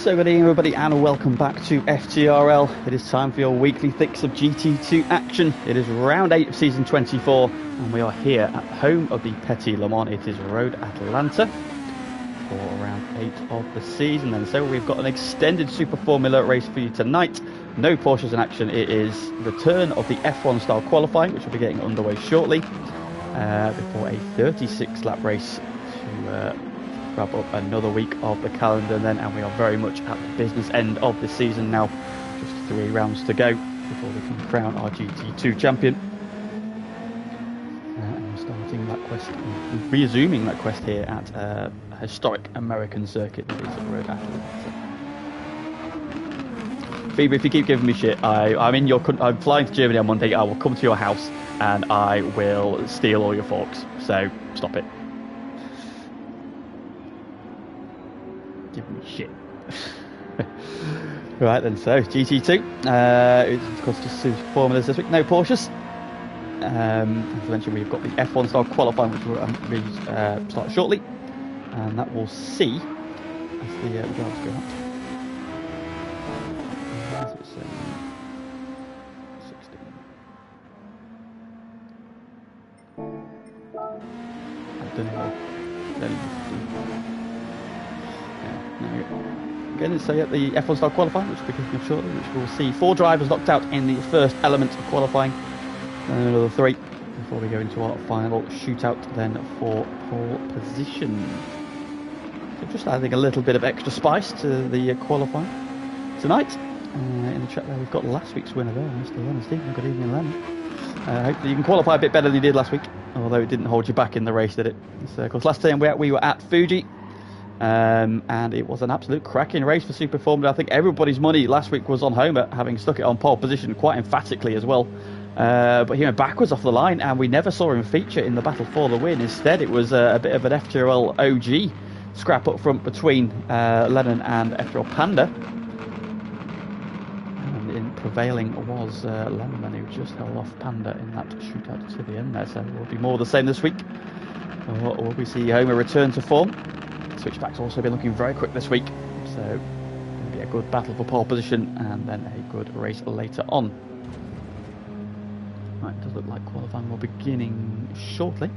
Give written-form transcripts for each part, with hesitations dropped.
So good evening everybody and welcome back to FTRL. It is time for your weekly fix of GT2 action. It is round 8 of season 24 and we are here at home of the Petit Le Mans. It is Road Atlanta for round 8 of the season. And so we've got an extended Super Formula race for you tonight. No Porsches in action. It is the turn of the F1 style qualifying, which will be getting underway shortly before a 36 lap race to wrap up another week of the calendar then, and we are very much at the business end of the season now. Just 3 rounds to go before we can crown our GT2 champion. And we're starting that quest, resuming that quest here at a historic American circuit that is Road Atlanta. Phoebe, if you keep giving me shit, I'm flying to Germany on Monday. I will come to your house and I will steal all your forks. So stop it. Give me shit. Right then, so GT2. It's of course just Super Formulas this week. No Porsches. As I mentioned, we've got the F1 style qualifying, which will start shortly, and that will see as the drivers go up. 16. I don't know. Again, so at the F1 style qualifying, which will be kicking off shortly, which will see 4 drivers knocked out in the first element of qualifying, and another 3 before we go into our final shootout then for pole position. So just adding a little bit of extra spice to the qualifying tonight. In the chat there, we've got last week's winner there, Mr. Lennon Stephen. Good evening, Lennon. Hopefully you can qualify a bit better than you did last week, although it didn't hold you back in the race, did it? So, of course, last time we were at Fuji. And it was an absolute cracking race for Super Formula. I think everybody's money last week was on Homer, having stuck it on pole position quite emphatically as well. But he went backwards off the line, and we never saw him feature in the battle for the win. Instead, it was a bit of an FTRL OG scrap up front between Lennon and FTRL Panda. And in prevailing was Lennon, who just held off Panda in that shootout to the end there. So it will be more of the same this week. Or will we see Homer return to form? Switchback's also been looking very quick this week, so it'll be a good battle for pole position and then a good race later on. Right, it does look like qualifying will be beginning shortly.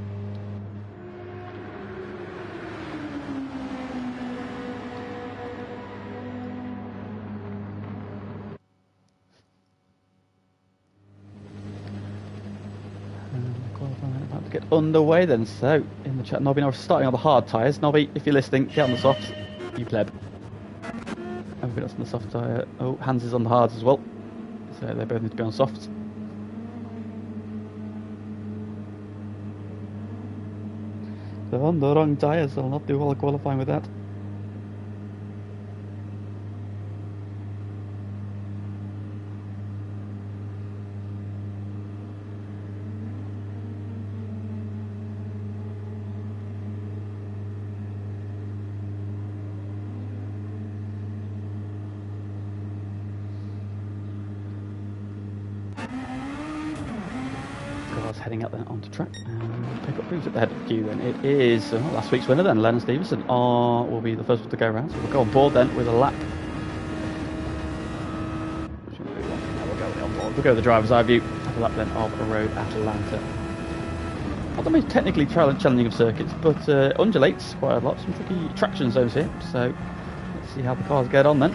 About to get underway then. So in the chat, Nobby, now starting on the hard tyres. Nobby, if you're listening, get on the softs, you pleb. Everybody else on the soft tyre. Oh, Hans is on the hards as well, so they both need to be on softs. They're on the wrong tyres, so I'll not do well qualifying with that. Heading up then onto track and pick up who's at the head of the queue then. It is last week's winner then, Lennon Stevenson will be the first one to go around, so we'll go on board then with a lap. We'll go with the driver's eye view of a lap then of Road Atlanta. Not the most technically challenging of circuits, but undulates quite a lot, some tricky traction zones here, so let's see how the cars get on then.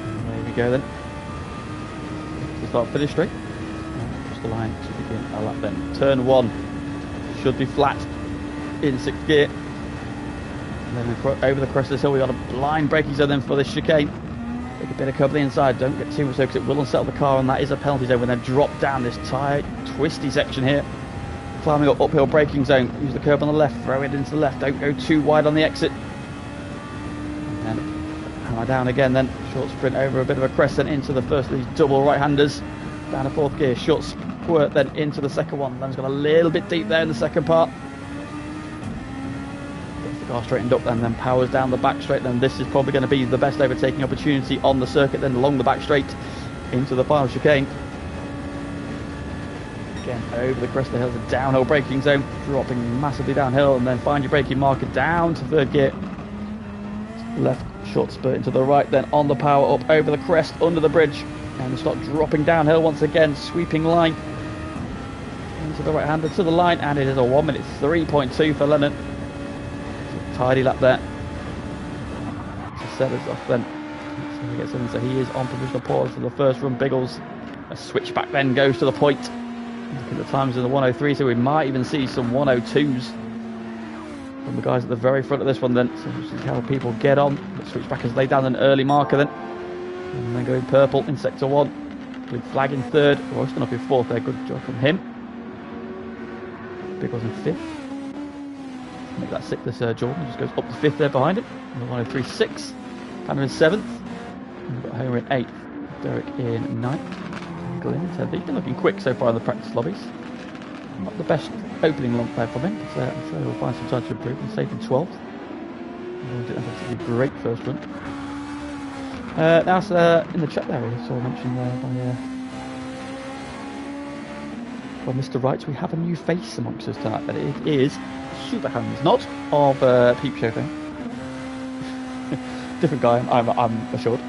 And there we go then. Start finish straight. Across the line to begin a lap then. Turn 1 should be flat in 6th gear. And then over the crest of this hill, we've got a blind braking zone then for this chicane. Take a bit of cover the inside, don't get too much so because it will unsettle the car, and that is a penalty zone. When they drop down this tight, twisty section here. Climbing up uphill braking zone. Use the curb on the left, throw it into the left, don't go too wide on the exit. And hammer down again then, short sprint over a bit of a crest then into the first of these double right-handers, down to 4th gear, short squirt then into the second one. Len's got a little bit deep there in the second part. Gets the car straightened up and then powers down the back straight. Then this is probably going to be the best overtaking opportunity on the circuit then along the back straight into the final chicane. Again, again over the crest of the hill, the downhill braking zone, dropping massively downhill, and then find your braking marker down to third gear. Left short spurt into the right, then on the power up over the crest, under the bridge, and start dropping downhill once again, sweeping line into the right hander to the line, and it is a 1 minute 3.2 for Lennon. It's a tidy lap there to set us off then. So he gets in, so he is on provisional pause for the first run. Biggles, a switchback then goes to the point. Looking at the times in the 103, so we might even see some 102s from the guys at the very front of this one then. So we'll see how people get on. The switchback has laid down an early marker then, and then going purple in sector 1 with flag in third. Royston up in fourth there, good job from him. Biggles in fifth. Make that sixth this Jordan, just goes up to fifth there behind it. The 103 sixth, Tanner in seventh. We've got Homer in 8th, Derek in 9th, Glenn in 10th. He's been looking quick so far in the practice lobbies. Not the best opening lump there from him, but I'm sure he'll find some time to improve. He's safe in 12th. He did a great first run. Now, in the chat there, we saw mentioned there by Mr. Wright, we have a new face amongst us tonight, but it is Super Hands, not of Peep Show fame. Different guy, I'm assured.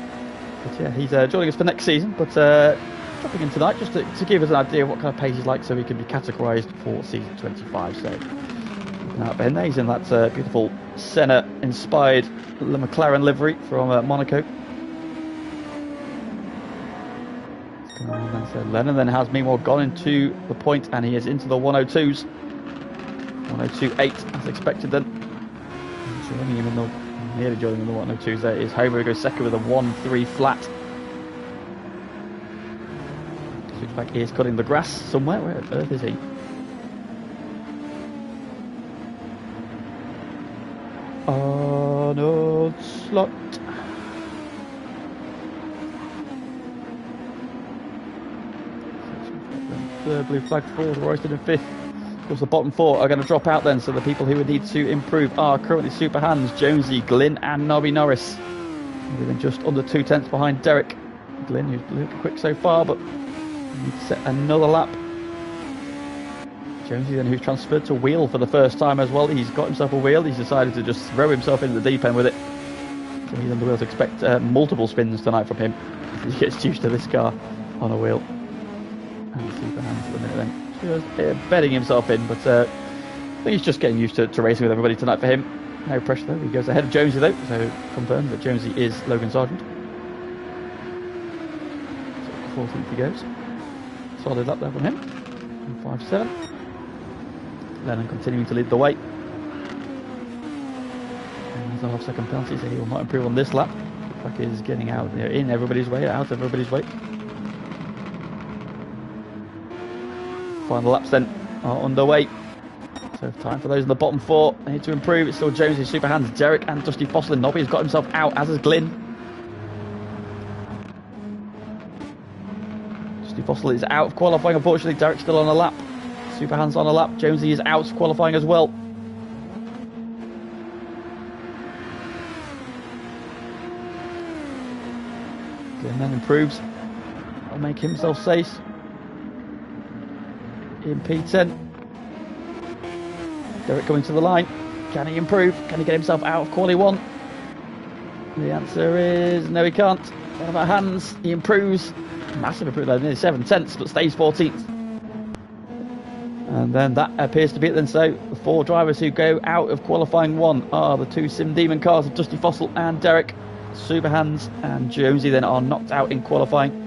But yeah, he's joining us for next season, but dropping in tonight just to give us an idea of what kind of pace he's like so he can be categorised for season 25. So, looking out for him there, he's in that beautiful Senna-inspired McLaren livery from Monaco. So Lennon then has meanwhile gone into the point, and he is into the 102s. 102.8 as expected then. Joining him in the nearly joining in the 102s there is Homer, who goes second with a 1-3 flat. Switchback is cutting the grass somewhere. Where on earth is he? Arnold Slot. Third blue flag fourth, Royston in fifth. Of course, the bottom four are going to drop out then, so the people who would need to improve are currently Super Hands, Jonesy, Glyn and Nobby Norris. Within just under 2/10 behind Derek. Glyn, who's looking quick so far, but needs to set another lap. Jonesy then, who's transferred to wheel for the first time as well. He's got himself a wheel. He's decided to just throw himself into the deep end with it. So he's on the wheel to expect multiple spins tonight from him. He gets used to this car on a wheel. And Super Hands at the minute then. Just bedding himself in, but I think he's just getting used to racing with everybody tonight for him. No pressure though. He goes ahead of Jonesy though, so confirmed that Jonesy is Logan Sargent. So 14th he goes. Solid lap there from him. 5-7. Lennon continuing to lead the way. And he's on second penalty, so he will not improve on this lap. Looks like he's getting out, in everybody's way, out of everybody's way. Final laps then are underway. So time for those in the bottom four. They need to improve. It's still Jonesy, Super Hands, Derek and Dusty Fossil. And Nobby has got himself out, as has Glyn. Dusty Fossil is out of qualifying, unfortunately. Derek's still on a lap. Super Hands on a lap. Jonesy is out of qualifying as well. Glyn then improves. Will make himself safe. In P10. Derek coming to the line. Can he improve? Can he get himself out of quali 1? The answer is no, he can't. What about Hands? He improves. Massive improvement, nearly 7/10, but stays 14th. And then that appears to be it then. So the four drivers who go out of qualifying 1 are the two Sim Demon cars of Dusty Fossil and Derek. Super Hands and Jonesy then are knocked out in qualifying.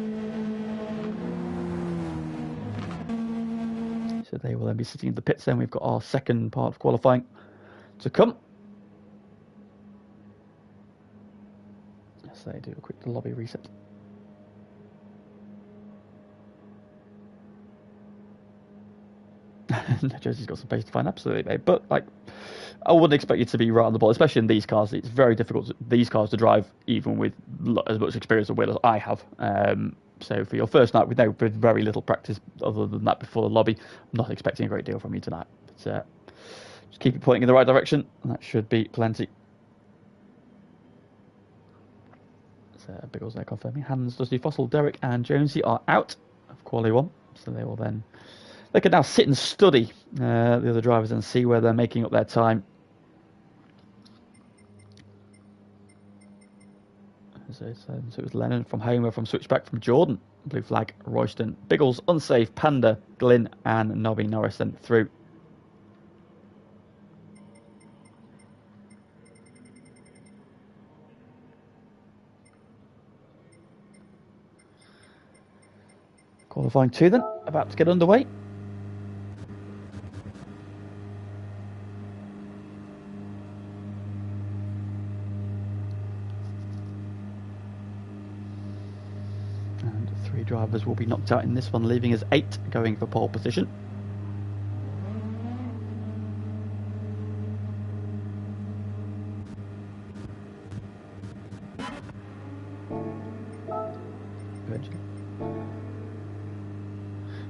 So they will then be sitting in the pits then. We've got our second part of qualifying to come. So do a quick lobby reset. Josie's got some pace to find, absolutely, mate. But like, I wouldn't expect you to be right on the ball, especially in these cars. It's very difficult these cars to drive, even with as much experience of wheel as I have. So for your first night with very little practice other than that before the lobby, I'm not expecting a great deal from you tonight. But just keep it pointing in the right direction, and that should be plenty. So Biggles there confirming. Hands, Dusty Fossil, Derek and Jonesy are out of quali 1, so they will then They can now sit and study the other drivers and see where they're making up their time. So it was Lennon from Homer, from switchback from Jordan, blue flag, Royston, Biggles, unsafe, Panda, Glynn and Nobby Norris then through. Qualifying 2 then, about to get underway. And 3 drivers will be knocked out in this one, leaving us 8 going for pole position.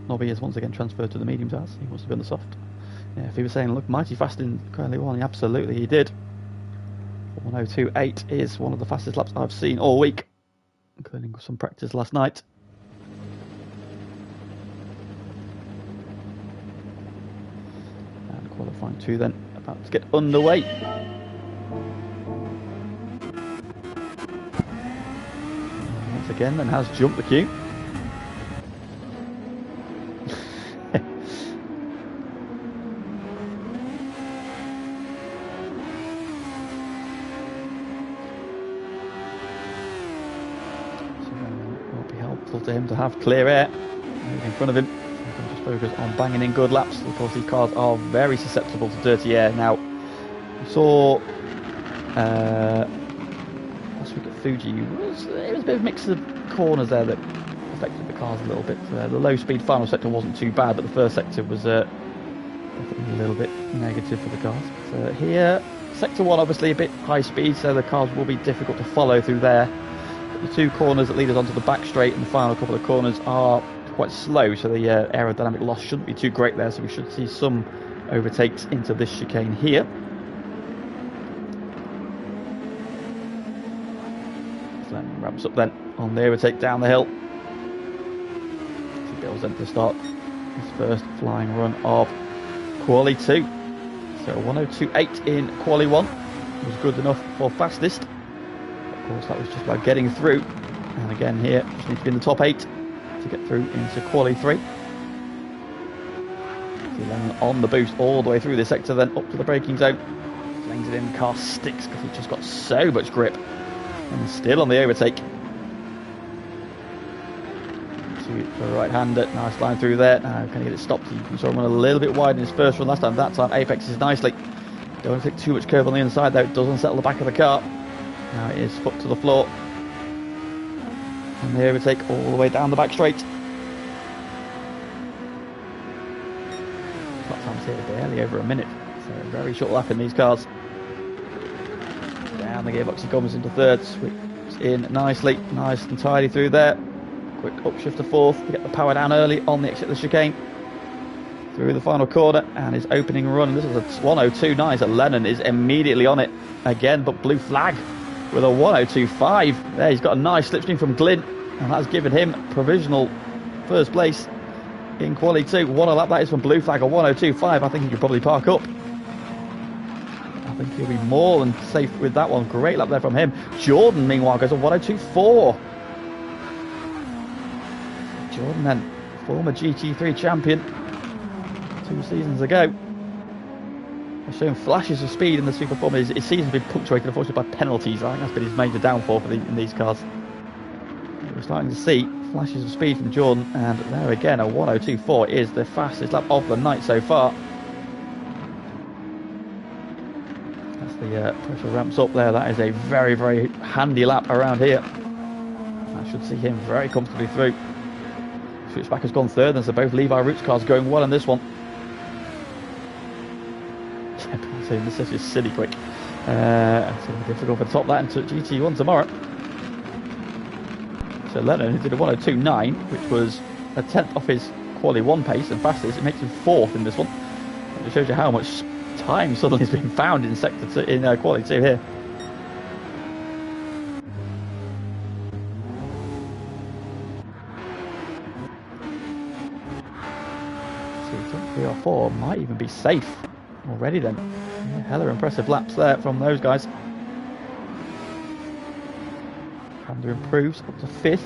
Nobby is once again transferred to the medium tires. He wants to be on the soft. Yeah, if he was saying, look, mighty fast in Quali 1, absolutely he did. 102.8 is one of the fastest laps I've seen all week, including some practice last night. And qualifying 2 then, about to get underway. Once again, then has jumped the queue. To him to have clear air in front of him, so he can just focus on banging in good laps. Of course, these cars are very susceptible to dirty air. Now, we saw last week at Fuji, it was a bit of a mix of corners there that affected the cars a little bit. The low speed final sector wasn't too bad, but the first sector was definitely a little bit negative for the cars. But, here, sector 1 obviously a bit high speed, so the cars will be difficult to follow through there. The 2 corners that lead us onto the back straight and the final couple of corners are quite slow, so the aerodynamic loss shouldn't be too great there, so we should see some overtakes into this chicane here. So that ramps up then on the overtake down the hill. Should be able then to start his first flying run of Quali 2. So 102.8 in Quali 1 was good enough for fastest. Of course, that was just about getting through, and again here just need to be in the top 8 to get through into Quali 3. Then on the boost all the way through this sector, then up to the braking zone, flings it in, the car sticks because it's just got so much grip, and still on the overtake. To the right-hander, nice line through there. Now can he get it stopped? You saw him run a little bit wide in his first run last time. That time apexes nicely. Don't want to take too much curve on the inside though, it doesn't settle the back of the car. Now it is foot to the floor, and the overtake all the way down the back straight. Clock time's here barely over a minute, so a very short lap in these cars. Down the gearbox he comes into third, sweeps in nicely, nice and tidy through there. Quick upshift to fourth to get the power down early on the exit of the chicane. Through the final corner and his opening run. This is a 102.9, and Lennon is immediately on it again, but blue flag with a 102.5. There, he's got a nice slipstream from Glynn, and that's given him provisional first place in Quali 2. What a lap that is from blue flag, a 102.5. I think he could probably park up. I think he'll be more than safe with that one. Great lap there from him. Jordan, meanwhile, goes a 102.4. Jordan then, former GT3 champion 2 seasons ago. Showing flashes of speed in the Super Form. His season's been punctuated, unfortunately, by penalties. I think that's been his major downfall in these cars. We're starting to see flashes of speed from Jordan, and there again, a 102.4 is the fastest lap of the night so far. As the pressure ramps up there, that is a very, very handy lap around here. That should see him very comfortably through. Switchback has gone third, and so both Levi Roots cars going well in this one. This is just silly quick. It's going to be difficult to top that into GT1 tomorrow. So Lennon, who did a 102.9, which was a 10th off his Quali 1 pace and fastest, it makes him 4th in this one. And it shows you how much time suddenly has been found in Sector 2, in Quali 2 here. 4 might even be safe already then. Yeah, hella impressive laps there from those guys. Panda improves up to 5th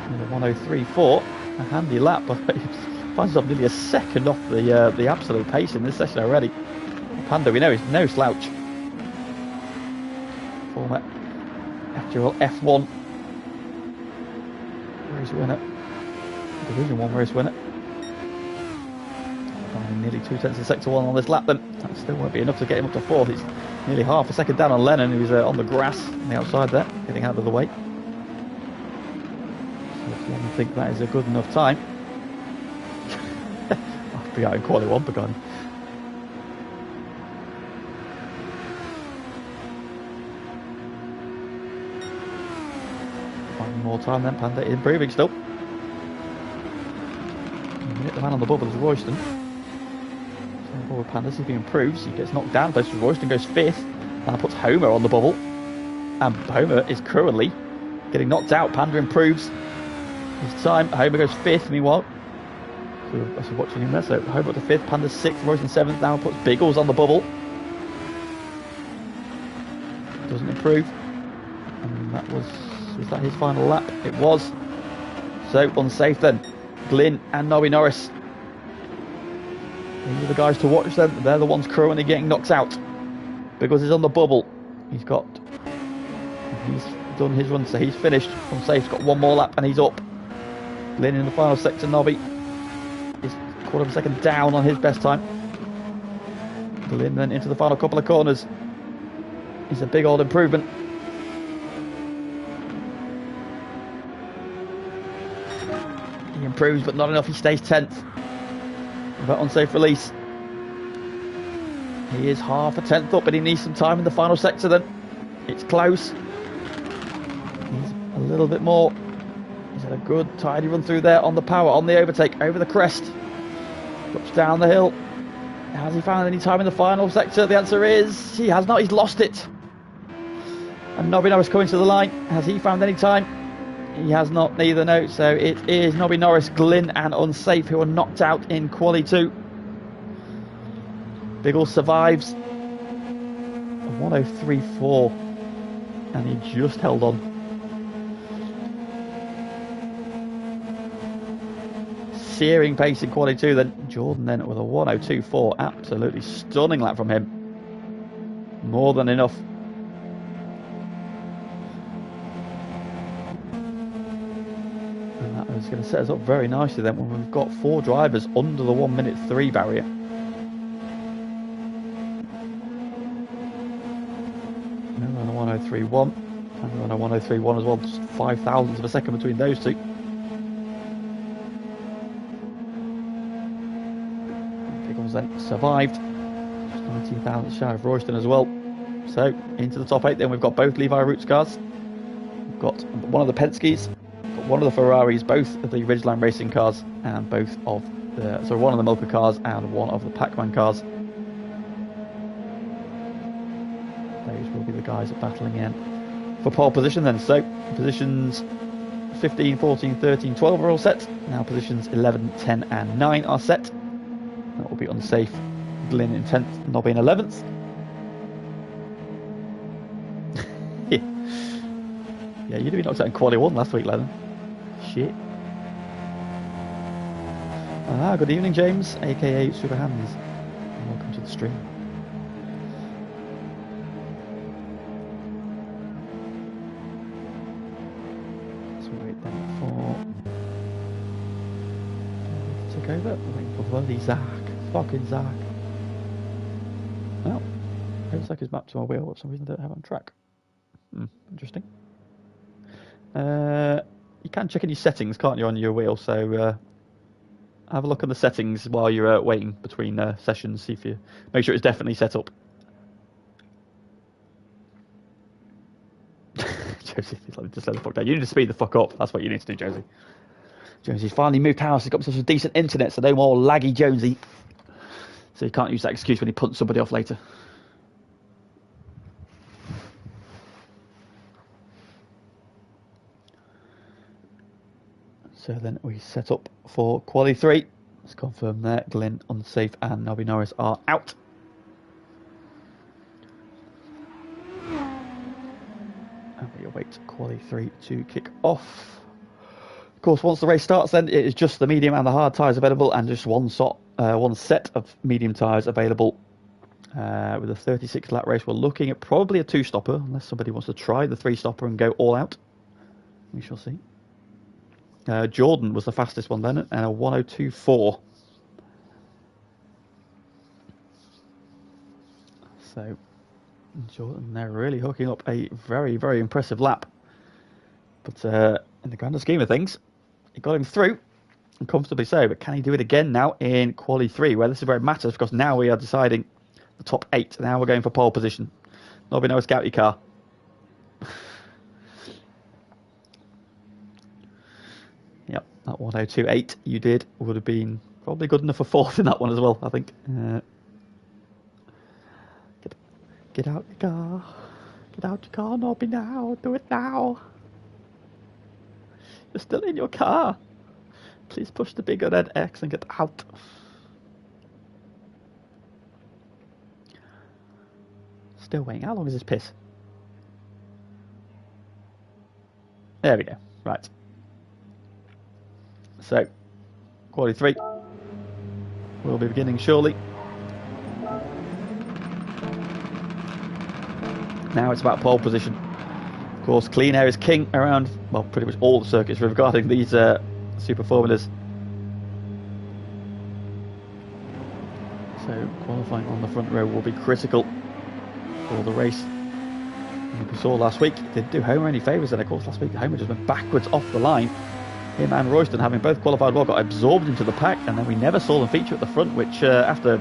in the 103.4. A handy lap, but he finds himself nearly a second off the absolute pace in this session already. Panda, we know, is no slouch. Former FTRL F1 race winner, Division 1 race winner. Nearly 2 tenths of sector 1 on this lap, then that still won't be enough to get him up to 4th. He's nearly half a second down on Lennon, who's on the grass on the outside there, getting out of the way. So if you think that is a good enough time, I'll be out in quali 1, Pagani. Finding more time then, Panda improving still. The man on the bubble is Royston. Forward Panda, see if he improves. He gets knocked down, places Royston, goes 5th, and puts Homer on the bubble. And Homer is currently getting knocked out. Panda improves his time. Homer goes 5th, meanwhile. So I'm watching him there. So Homer up to 5th, Panda 6th, Royston 7th. Now puts Biggles on the bubble. Doesn't improve. And that was that his final lap? It was. So unsafe then. Glyn and Nobby Norris. These are the guys to watch then. They're the ones currently getting knocked out. Biggles is on the bubble. He's done his run, so he's finished. Unsafe, he's got one more lap and he's up. Glyn in the final sector. Nobby is quarter of a second down on his best time. Glyn then into the final couple of corners. It's a big old improvement. He improves, but not enough. He stays 10th. But unsafe release. He is half a tenth up, but he needs some time in the final sector then. It's close. He's a little bit more. He's had a good tidy run through there on the power, on the overtake, over the crest. Drops down the hill. Has he found any time in the final sector? The answer is he has not. He's lost it. And Nobby Norris coming to the line. Has he found any time? He has not, neither, no. So it is Nobby Norris, Glyn and Unsafe who are knocked out in Quali 2. Biggles survives. A 103.4. And he just held on. Searing pace in Quali 2 then. Jordan then with a 102.4. Absolutely stunning lap from him. More than enough. It's going to set us up very nicely then when we've got 4 drivers under the 1:03 barrier. No, on a 103.1 and on a 103.1 as well, just 0.05 of a second between those two. Biggles then survived, just 19,000 shy of Royston as well. So into the top 8 then we've got both Levi Roots cars, we've got one of the Penske's, one of the Ferraris, both of the Ridgeline Racing cars, and both of the one of the Milka cars and one of the Pac-Man cars. Those will be the guys battling in for pole position then. So positions 15, 14, 13, 12 are all set. Now positions 11, 10 and 9 are set. That will be unsafe. Glyn in 10th, Nobby in 11th. Yeah, you'd have been knocked out in Quali 1 last week, Lennon. Shit. Good evening, James, aka Super Hands. And welcome to the stream. Let's wait then for take over. We're waiting for bloody Zach. Fucking Zach. Well, Zach is mapped to my wheel. For some reason I don't have it on track. Interesting. You can check in your settings, can't you, on your wheel? So have a look at the settings while you're waiting between sessions. See if you make sure it's definitely set up. Josie, just let the fuck down. You need to speed the fuck up. That's what you need to do, Josie. Josie's finally moved house. He's got such a decent internet, so no more laggy Jonesy. So you can't use that excuse when he punts somebody off later. So then we set up for Quali 3. Let's confirm there. Glyn unsafe and Nobby Norris are out. And we await quali 3 to kick off. Of course, once the race starts, then it is just the medium and the hard tyres available, and just one set of medium tyres available. With a 36 lap race, we're looking at probably a 2-stopper, unless somebody wants to try the 3-stopper and go all out. We shall see. Jordan was the fastest one then, and a 1:02.4. So Jordan, they're really hooking up a very, very impressive lap. But in the grander scheme of things, it got him through, and comfortably so. But can he do it again now in quali 3, where this is where it matters, because now we are deciding the top 8. Now we're going for pole position. Nobby Norris, out your car. Yep, that 1:02.8 you did would have been probably good enough for 4th in that one as well, I think. Get out your car. Get out your car, Nobby, now. Do it now. You're still in your car. Please push the bigger red X and get out. Still waiting. How long is this piss? There we go. Right. So, quali 3 will be beginning shortly. Now it's about pole position. Of course, clean air is king around, well, pretty much all the circuits regarding these super formulas. So, qualifying on the front row will be critical for the race. And we saw last week, it didn't do Homer any favours, and of course last week Homer just went backwards off the line. Him and Royston, having both qualified well, got absorbed into the pack, and then we never saw them feature at the front, which after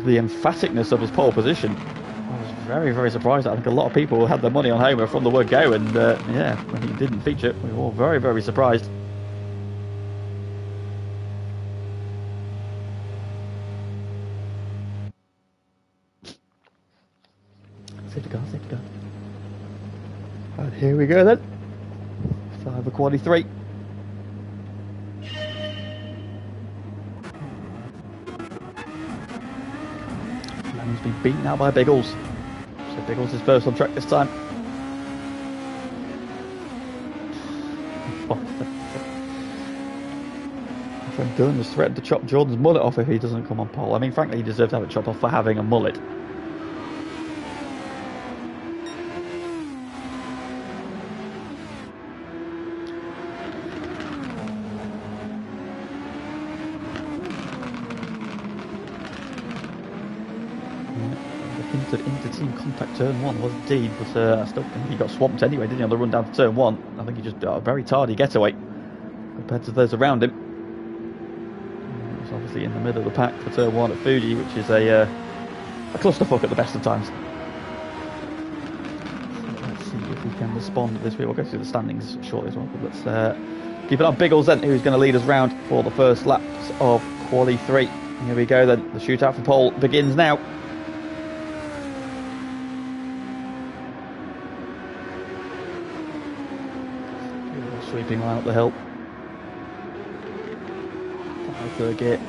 the emphaticness of his pole position, I was very, very surprised. I think a lot of people had their money on Homer from the word go, and yeah, when he didn't feature, we were all very, very surprised. Safety car, safety car. And here we go then. Start of the quali 3. He's been beaten out by Biggles. So Biggles is first on track this time. My friend Dylan has threatened to chop Jordan's mullet off if he doesn't come on pole. I mean, frankly, he deserves to have it chopped off for having a mullet. Into-team contact turn 1 was indeed, but I still think he got swamped anyway, didn't he, on the run down to turn 1. I think he just got a very tardy getaway compared to those around him. He was obviously in the middle of the pack for turn 1 at Fuji, which is a clusterfuck at the best of times. So let's see if we can respond to this. We'll go through the standings shortly as well, but let's keep it on Biggles then, who's going to lead us round for the first laps of quali 3. Here we go then, the shootout for pole begins now. Sweeping line up the hill. Third gear.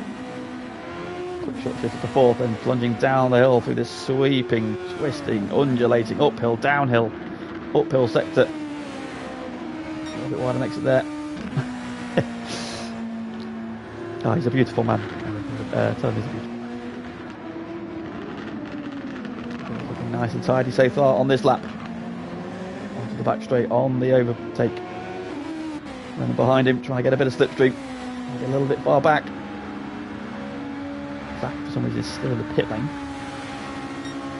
Quick short shift at the 4th, then plunging down the hill through this sweeping, twisting, undulating, uphill, downhill, uphill sector. A little bit wider exit there. Oh, he's a beautiful man. Tell him he's beautiful. Looking nice and tidy so far on this lap. Onto the back straight on the overtake. Running behind him, trying to get a bit of slipstream. Get a little bit far back. Zach, for some reason, is still in the pit lane.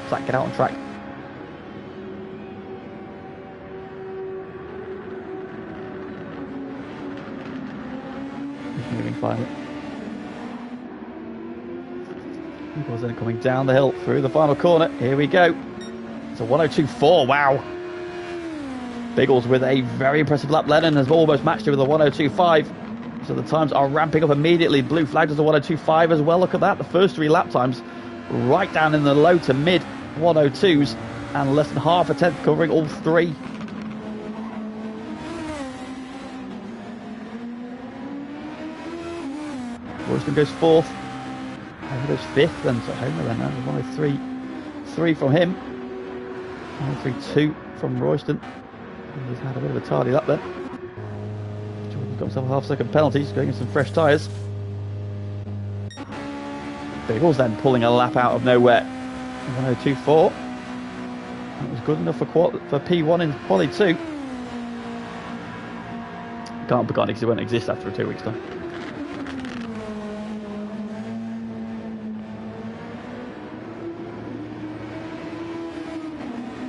Zach, get out on track. He's moving finally. He was then coming down the hill through the final corner. Here we go. It's a 1:02.4. Wow. Biggles with a very impressive lap. Lennon has almost matched it with a 1:02.5. So the times are ramping up immediately. Blue flagged as a 1:02.5 as well. Look at that. The first 3 lap times right down in the low to mid 1:02s and less than half a tenth covering all 3. Royston goes fourth. Homer goes fifth, then so Homer then. 103 from him. 103.2 from Royston. And he's had a bit of a tardy lap then. Jordan's got himself a half-second penalty. He's going with some fresh tyres. Biggles then pulling a lap out of nowhere. 102.4. That was good enough for P1 in Quali 2. Can't be gone because it won't exist after 2 weeks' time.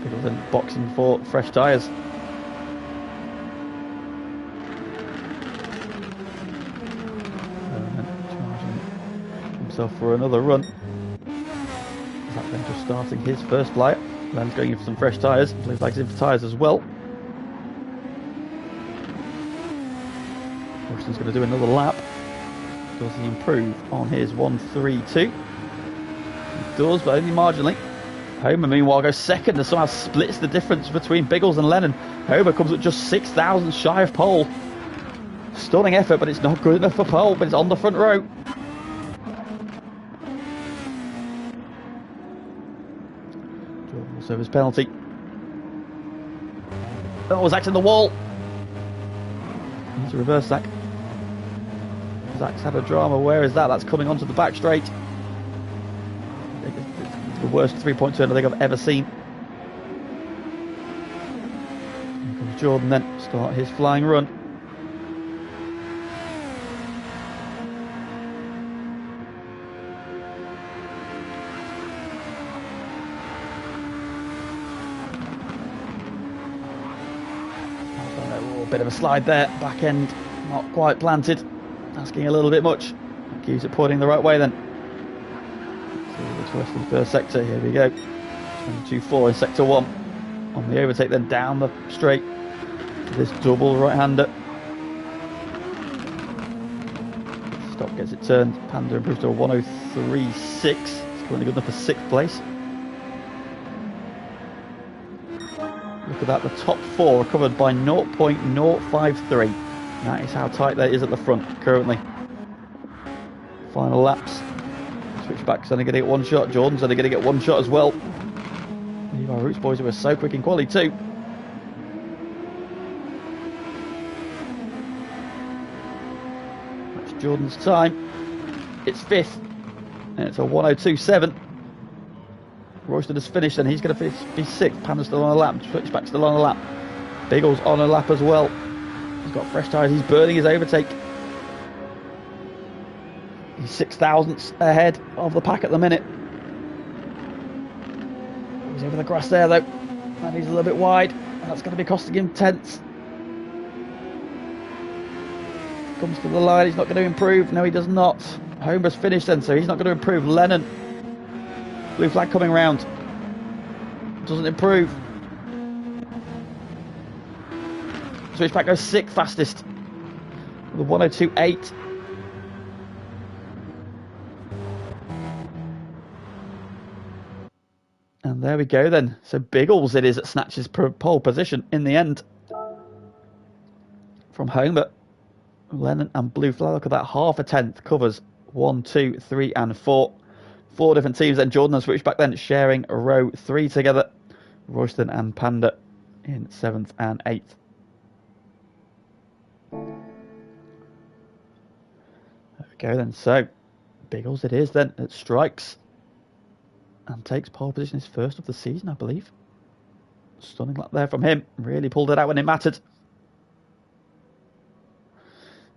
Biggles then boxing for fresh tyres. For another run. Zach then just starting his first flight. Len's going in for some fresh tyres. Blue flag's in for tyres as well. Royston's going to do another lap. Does he improve on his 1.32? He does, but only marginally. Homer, meanwhile, goes second and somehow splits the difference between Biggles and Lennon. Homer comes at just 6 thousandths shy of pole. Stunning effort, but it's not good enough for pole, but it's on the front row. So his penalty. Oh, Zach's in the wall. It's a reverse Zach. Zach's had a drama. Where is that? That's coming onto the back straight. It's the worst three-point turn I think I've ever seen. Here comes Jordan then. Start his flying run. Bit of a slide there, back end not quite planted, asking a little bit much. Keeps it pointing the right way then. So the Western first sector, here we go. 22.4 in sector 1. On the overtake then down the straight to this double right-hander. Stop gets it turned. Panda improves to a 103.6. It's currently good enough for 6th place. Look at that, the top 4 are covered by 0.053. That is how tight that is at the front currently. Final laps. Switchback's only going to get one shot. Jordan's only going to get one shot as well. Leave our Roots boys who were so quick in Quali 2. That's Jordan's time. It's 5th. And it's a 102.7. Royston has finished and he's going to be 6th. Panda's still on a lap. Switchback's still on a lap. Biggles on a lap as well. He's got fresh tyres. He's burning his overtake. He's 6 thousandths ahead of the pack at the minute. He's over the grass there though. And he's a little bit wide. And that's going to be costing him tenths. Comes to the line. He's not going to improve. No, he does not. Homer's finished then, so he's not going to improve. Lennon. Blue flag coming round. Doesn't improve. Switchback goes 6th fastest. With a 102.8. And there we go then. So Biggles it is that snatches pole position in the end. From Homer, Lennon and Blue flag. Look at that. Half a tenth covers 1, 2, 3 and 4. 4 different teams, then Jordan and Switchback then sharing row 3 together. Royston and Panda in 7th and 8th. There we go then. So, Biggles it is then. It strikes and takes pole position, his first of the season, I believe. Stunning lap there from him. Really pulled it out when it mattered.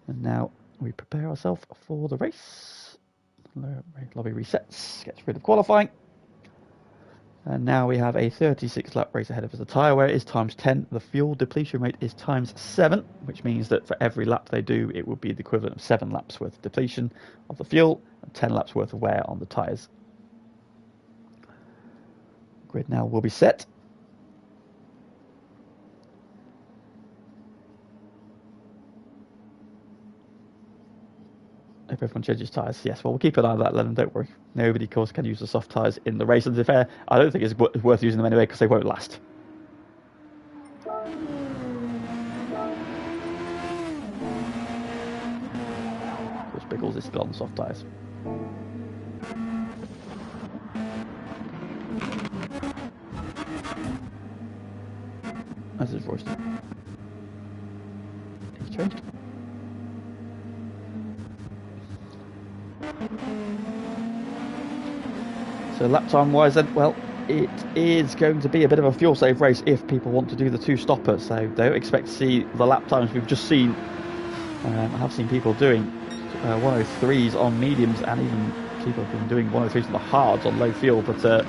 And now we prepare ourselves for the race. Lobby resets, gets rid of qualifying. And now we have a 36 lap race ahead of us. The tyre wear is times 10. The fuel depletion rate is times 7, which means that for every lap they do, it would be the equivalent of 7 laps worth of depletion of the fuel and 10 laps worth of wear on the tyres. Grid now will be set. If everyone changes tyres, yes, well, we'll keep an eye on that, Lennon, don't worry. Nobody, of course, can use the soft tyres in the race. And to be fair, I don't think it's worth using them anyway because they won't last. Pickles is still on the soft tyres. As is Royston. He's changed. So lap time wise then, well, it is going to be a bit of a fuel save race if people want to do the two stoppers. So don't expect to see the lap times we've just seen. I have seen people doing 103s on mediums, and even people have been doing 103s on the hards on low fuel, but will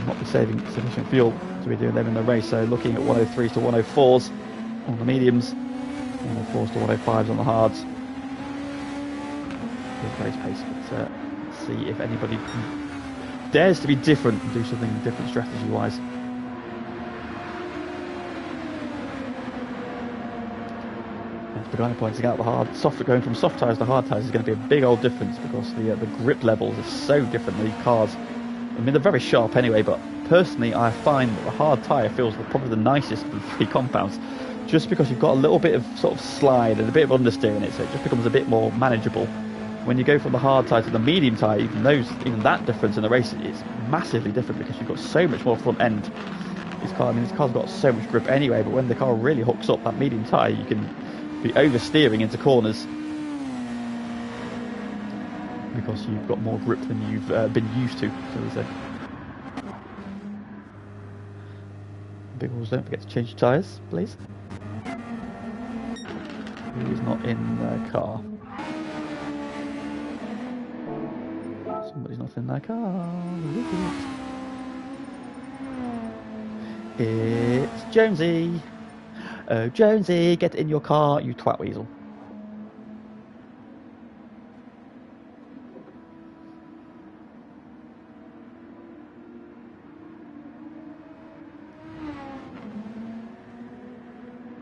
not be saving sufficient fuel to be doing them in the race. So looking at 103s to 104s on the mediums, 104s to 105s on the hards. Good race pace, but see if anybody dares to be different and do something different strategy wise. The guy pointing out going from soft tyres to hard tyres is going to be a big old difference, because the grip levels are so different. These cars, I mean, they're very sharp anyway, but personally I find that the hard tyre feels probably the nicest of the three compounds, just because you've got a little bit of sort of slide and a bit of understeer in it, so it just becomes a bit more manageable. When you go from the hard tyre to the medium tyre, even that difference in the race is massively different, because you've got so much more front end. This car's got so much grip anyway, but when the car really hooks up that medium tyre, you can be oversteering into corners because you've got more grip than you've been used to, shall we say. Big balls, don't forget to change your tyres, please. Who's not in their car? Somebody's not in their car. It's Jonesy. Oh, Jonesy, get in your car, you twat weasel.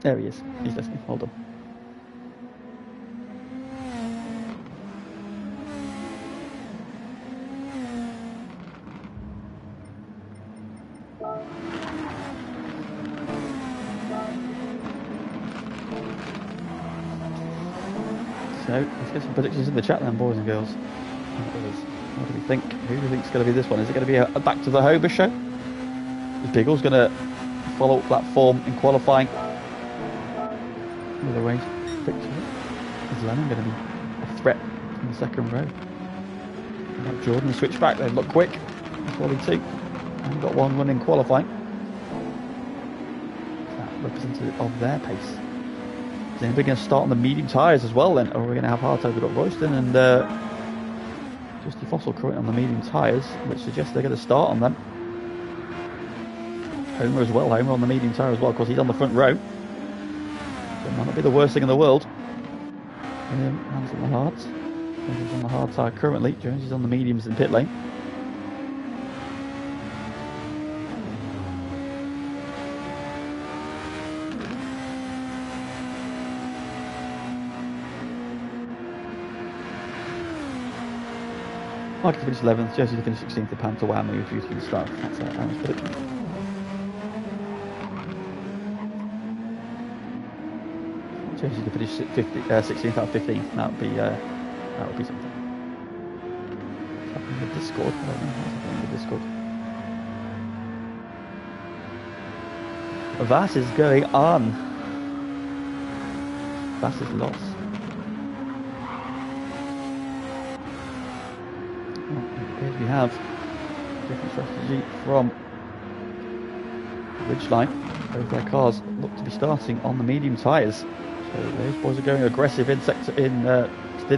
There he is. He's listening. Hold on. So, let's get some predictions in the chat then, boys and girls. What do we think? Who do you think is going to be this one? Is it going to be a back to the Hober show? Is Biggles going to follow up that form in qualifying with a race victory? Is Lennon going to be a threat in the second row? Like Jordan switch back, they look quick. Quali 2. And got one run in qualifying. That representative of their pace. Is anybody going to start on the medium tyres as well then? Or are we going to have hard tyres? We've got Royston and Justy Fossil currently on the medium tyres, which suggests they're going to start on them. Homer as well, Homer on the medium tyre as well, because he's on the front row. That might not be the worst thing in the world. Hands on the hards. He's on the hard tyre currently. Jones is on the mediums in pit lane. Mark to finish 11th, Josie to finish 16th, the Panther Wow move due to the start. That's Aaron's prediction. Josie to finish 16th out of 15th. That would be something. What's happening with Discord? I don't know what's happening with Discord. Vass is going on. Vass is lost. We have different strategy from Ridgeline. Both their cars look to be starting on the medium tyres, so those boys are going aggressive in stint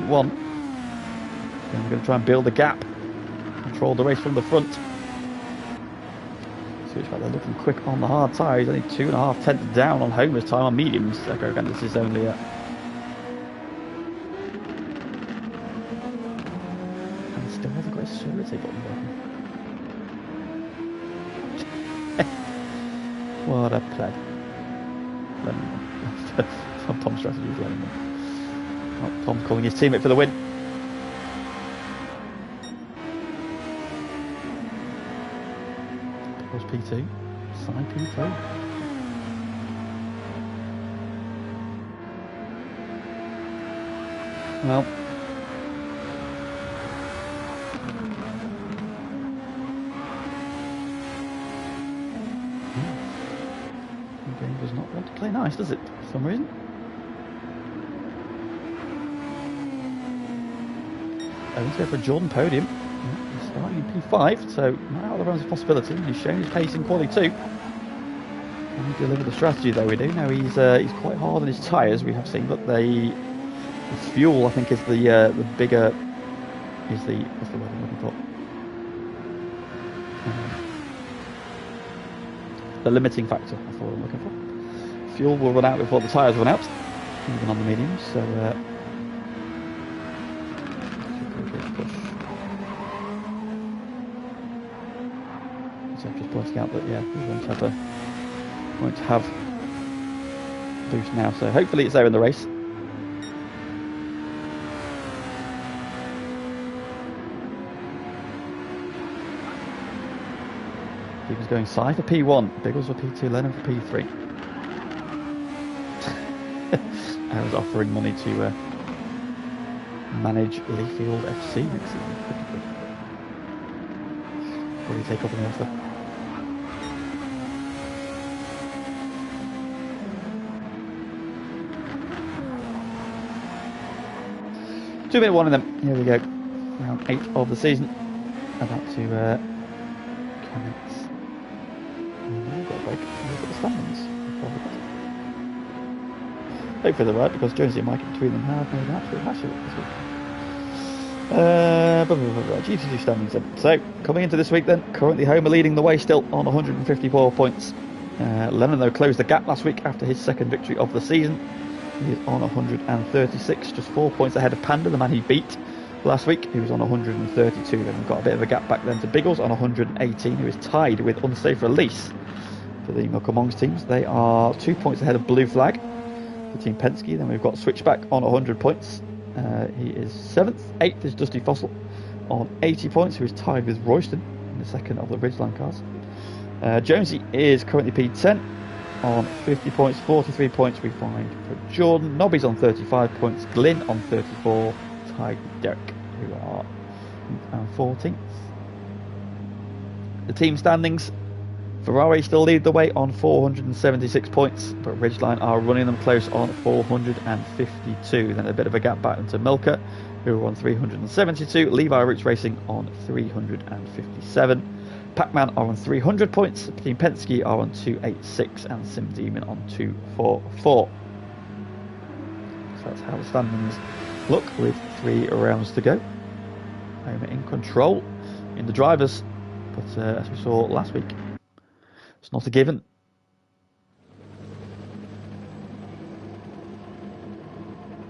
1. And we're going to try and build a gap, control the race from the front. Switchback, they're looking quick on the hard tyres, only 2.5 tenths down on Homer's time on mediums. Again, this is only a surety button. What a pleb. Tom's strategy is Lennon. Oh, Tom's calling his teammate for the win. That was P2. Side P3. Well, The game does not want to play nice, does it? For some reason. Let's go for a Jordan podium. He's starting in P5, so not out of the realms of possibility. He's shown his pace in quali 2. And he delivered the strategy though we do. Now he's quite hard on his tyres, we have seen, but the fuel I think is the bigger what's the word I'm looking for? The limiting factor, that's the word I'm looking for. Fuel will run out before the tyres run out, even on the mediums, so push. So I'm just pointing out that we won't have boost now, so hopefully it's there in the race. He was going Sai for P1, Biggles for P2, Lennon for P3. I was offering money to manage Leafield FC next season. What do you take up on the offer? Two-minute one of them. Here we go. Round 8 of the season. About to commence. We've got a break. Look at the standings. Hopefully they're right, because Jonesy and Mike in between them have made an absolute hash of it this week. GT2 standings then. So, coming into this week then, currently Homer leading the way still on 154 points. Lennon though closed the gap last week after his second victory of the season. He is on 136, just 4 points ahead of Panda, the man he beat last week. He was on 132. Then we've got a bit of a gap back then to Biggles on 118, who is tied with Unsafe Release for the Milk Amongst teams. They are 2 points ahead of Blue Flag for Team Penske. Then we've got Switchback on 100 points. He is 7th. 8th is Dusty Fossil on 80 points, who is tied with Royston in the second of the Ridgeline cars. Jonesy is currently P10 on 50 points. 43 points we find for Jordan. Nobby's on 35 points. Glyn on 34, tied with Derek, who are 14th. The team standings: Ferrari still lead the way on 476 points, but Ridgeline are running them close on 452. Then a bit of a gap back into Milka, who are on 372. Levi Roots Racing on 357. Pac-Man are on 300 points. Team Penske are on 286, and Sim Demon on 244. So that's how the standings look with 3 rounds to go. Homer in control in the drivers, but as we saw last week, it's not a given.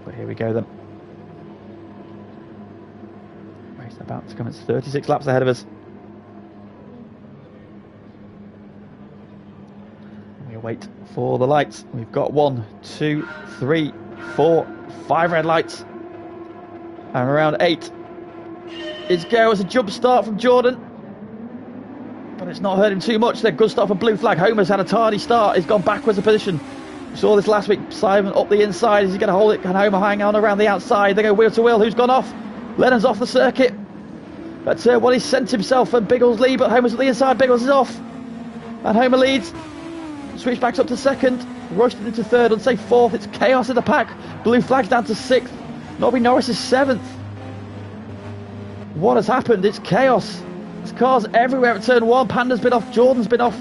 But here we go then. Race about to come. It's 36 laps ahead of us. We wait for the lights. We've got 1, 2, 3, 4, 5 red lights. And around 8 is go as a jump start from Jordan. But it's not hurt him too much. They're good start for Blue Flag. Homer's had a tardy start. He's gone backwards a position. We saw this last week. Simon up the inside. Is he going to hold it? Can Homer hang on around the outside? They go wheel to wheel. Who's gone off? Lennon's off the circuit. But well, he's sent himself and Biggles lead, but Homer's at the inside. Biggles is off. And Homer leads. Switchback's up to 2nd. Royston into 3rd. Unsafe 4th. It's chaos in the pack. Blue Flag's down to 6th. Nobby Norris is 7th. What has happened? It's chaos. There's cars everywhere at turn 1. Panda's been off. Jordan's been off.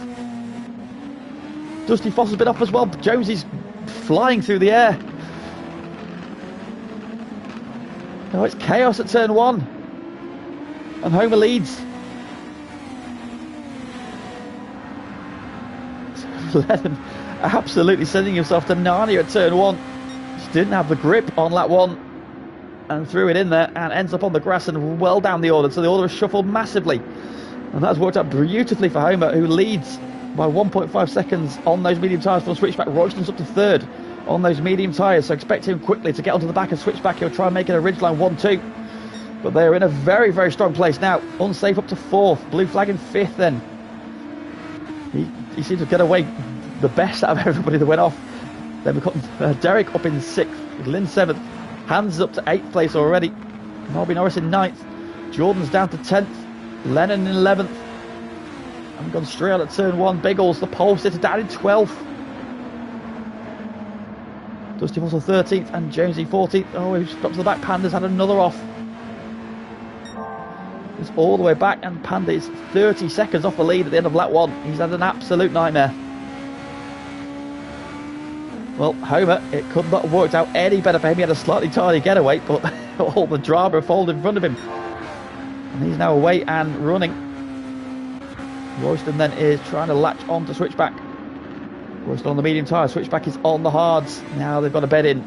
Dusty Fossil's been off as well. Jonesy's flying through the air. Oh, it's chaos at turn 1. And Homer leads. Lennon absolutely sending himself to Narnia at turn 1. Just didn't have the grip on lap 1 and threw it in there and ends up on the grass and well down the order. So the order is shuffled massively. And that's worked out beautifully for Homer, who leads by 1.5 seconds on those medium tyres from Switchback. Royston's up to 3rd on those medium tyres. So expect him quickly to get onto the back of Switchback. He'll try and make it a Ridgeline 1-2. But they're in a very, very strong place now. Unsafe up to 4th. Blue Flag in 5th then. He seems to get away the best out of everybody that went off. Then we've got Derek up in 6th, Lynn 7th, Hans up to 8th place already, Nobby Norris in 9th, Jordan's down to 10th, Lennon in 11th, and gone straight out at turn 1. Biggles, the pole sitter, down in 12th. Dusty Fossil 13th and Jonesy 14th. Oh, he's dropped to the back. Panda's had another off. He's all the way back, and Panda is 30 seconds off the lead at the end of lap 1. He's had an absolute nightmare. Well, Homer, it could not have worked out any better for him. He had a slightly tardy getaway, but all the drama folded in front of him. And he's now away and running. Royston then is trying to latch on to Switchback. Royston on the medium tyre. Switchback is on the hards. Now they've got a bed in.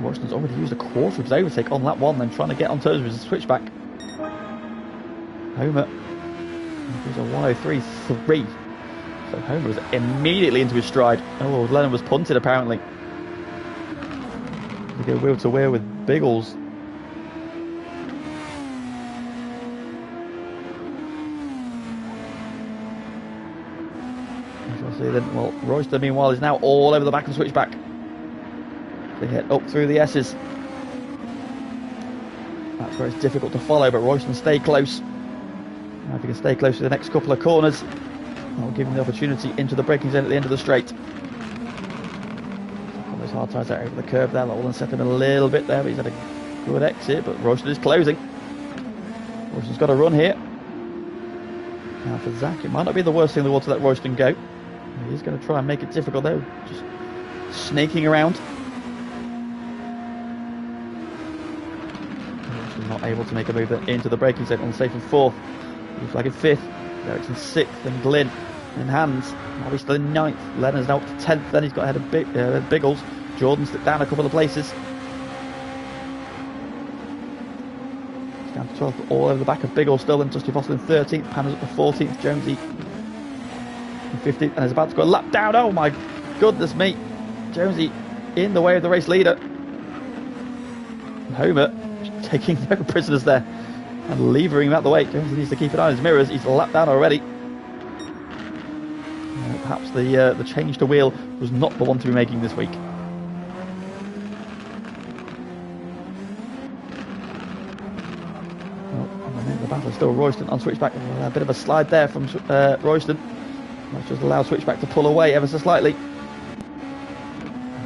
Royston's already used a quarter of his overtake on lap 1, then trying to get on terms with his Switchback. Homer is a 103.3. So Homer was immediately into his stride. Oh, Lennon was punted apparently. They go wheel to wheel with Biggles. Then, well, Royston meanwhile is now all over the back of Switchback. They head up through the S's. That's where it's difficult to follow, but Royston stay close. Now if he can stay close to the next couple of corners, that'll give him the opportunity into the braking zone at the end of the straight. Got those hard tyres out over the curve there. That will set him a little bit there, but he's had a good exit. But Royston is closing. Royston's got a run here. Now for Zach, it might not be the worst thing in the world to let Royston go. He's going to try and make it difficult though, just snaking around. Not able to make a move into the braking zone. On safe in 4th. He's flagging 5th. Eric's in 6th, and Glynn in hands. Now he's still in 9th. Lennon's now up to 10th. Then he's got ahead of Biggles. Jordan slipped down a couple of places. He's down to 12th, all over the back of Biggles still. And Dusty Fossil in 13th. Panner's up to 14th. Jonesy 15th, and is about to go a lap down. Oh my goodness me. Jonesy in the way of the race leader. And Homer taking no prisoners there and levering him out the way. Jonesy needs to keep an eye on his mirrors. He's a lap down already. Perhaps the change to wheel was not the one to be making this week. Well, the battle is still Royston on Switchback. A bit of a slide there from Royston. That's just allowed Switchback to pull away ever so slightly.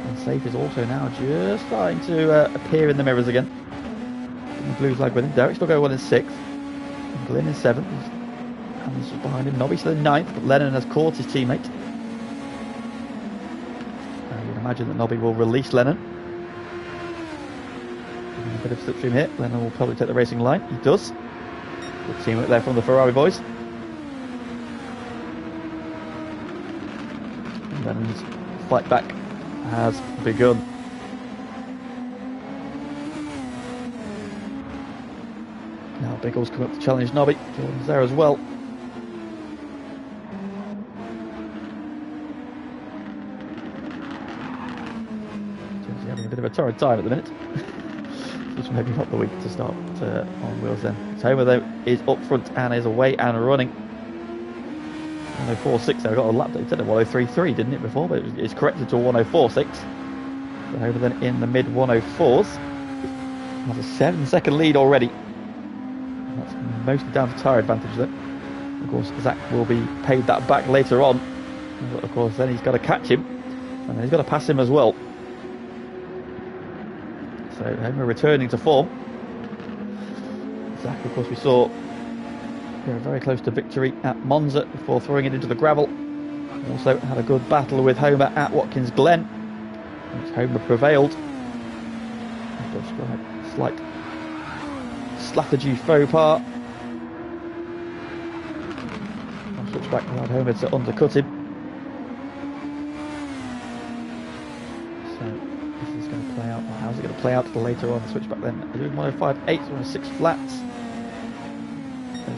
And Safe is also now just starting to appear in the mirrors again. And the blue flag with him. Derek's still going well in 6th. And Glynn in 7th. And just behind him. Nobby's still in 9th, but Lennon has caught his teammate. I would imagine that Nobby will release Lennon. A bit of slipstream here. Lennon will probably take the racing line. He does. Good teamwork there from the Ferrari boys. Lennon's fight back has begun. Now Biggles come up to challenge Nobby. Jordan's there as well. Jonesy having a bit of a torrid time at the minute. Which maybe not the week to start on wheels then. Homer though is up front and is away and running. 104.6 there. I got a lap. It said a 103.3, didn't it, before? But it's corrected to a 104.6. So Homer then in the mid 104s. Has a 7-second lead already. And that's mostly down to tyre advantage though. Of course, Zach will be paid that back later on. But of course, then he's got to catch him. And then he's got to pass him as well. So Homer returning to form. Zach, of course, we saw very close to victory at Monza before throwing it into the gravel. Also had a good battle with Homer at Watkins Glen, which Homer prevailed. Just got a slight strategy faux pas. I'll switch back allowed Homer to undercut him. So this is going to play out. How's it going to play out later on? Switch back then. We're doing 105.8, 106 flats.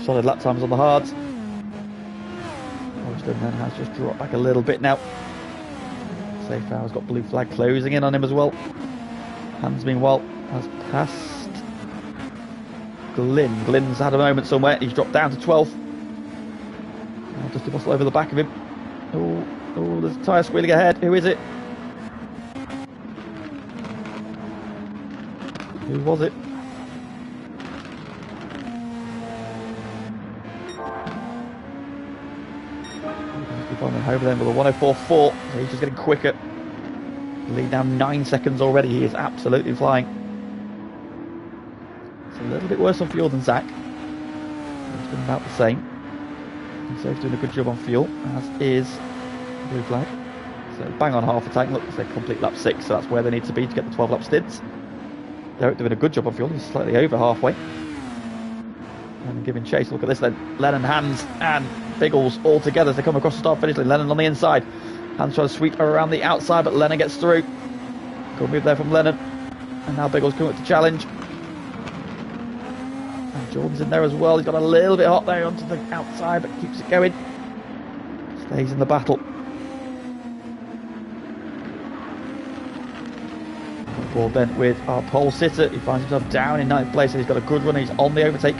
Solid lap times on the hards. Royston then has just dropped back a little bit now. Safe Hour's got blue flag closing in on him as well. Hans meanwhile has passed Glynn. Glynn's had a moment somewhere. He's dropped down to 12th. Now just a bustle over the back of him. Oh, there's a tyre squealing ahead. Who is it? Who was it? Over then with a 104.4, so he's just getting quicker. Lead now 9 seconds already. He is absolutely flying. It's a little bit worse on fuel than Zach. It's been about the same. And so he's doing a good job on fuel, as is Blue Flag. So bang on half a tank. Look, it's a complete lap 6, so that's where they need to be to get the 12 lap stints. Derek doing a good job on fuel. He's slightly over halfway. And giving chase. Look at this then. Lennon, Hans and Biggles all together to come across the start finish line. Lennon on the inside. Hans trying to sweep around the outside, but Lennon gets through. Good move there from Lennon. And now Biggles coming up to challenge. And Jordan's in there as well. He's got a little bit hot there onto the outside, but keeps it going. Stays in the battle. Forward then with our pole sitter. He finds himself down in 9th place, and he's got a good run. He's on the overtake.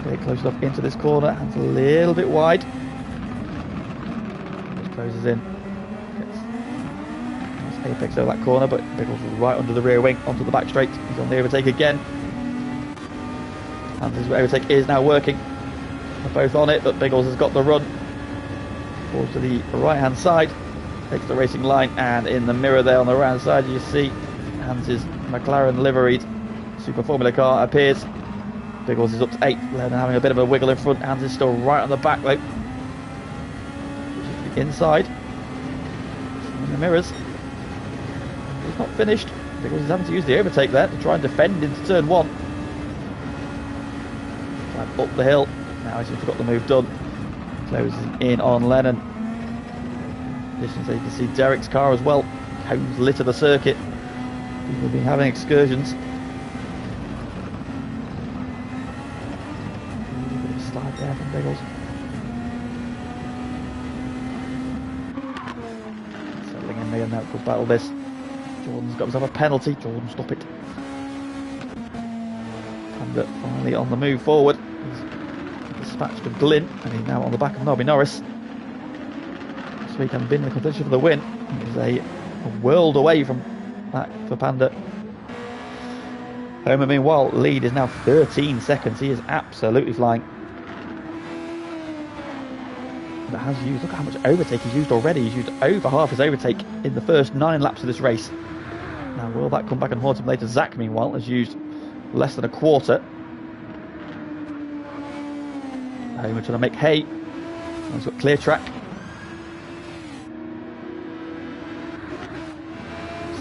Get close enough into this corner, hands a little bit wide. Just closes in. Gets nice apex over that corner, but Biggles is right under the rear wing, onto the back straight. He's on the overtake again. And his overtake is now working. They're both on it, but Biggles has got the run. Forward to the right hand side. Takes the racing line, and in the mirror there on the right hand side, you see Hans's McLaren liveried Super Formula car appears. Biggles is up to 8th, Lennon having a bit of a wiggle in front. Hans is still right on the back though. The inside. In the mirrors. He's not finished. Biggles is having to use the overtake there to try and defend into turn 1. Climb up the hill. Now he's got the move done. Closing in on Lennon. In addition, so you can see Derek's car as well. Cones litter the circuit. People have been having excursions. Slide there from Biggles. Settling in there now, of course, battle this. Jordan's got himself a penalty. Jordan, stop it. Panda finally on the move forward. He's dispatched of Glynn, and he's now on the back of Nobby Norris. This week I've been in the competition for the win. He's a world away from that for Panda. Homer, meanwhile, lead is now 13 seconds. He is absolutely flying. But has used, look at how much overtake he's used already. He's used over half his overtake in the first 9 laps of this race. Now will that come back and haunt him later? Zach, meanwhile, has used less than a quarter. Homer trying to make hay. He's got clear track.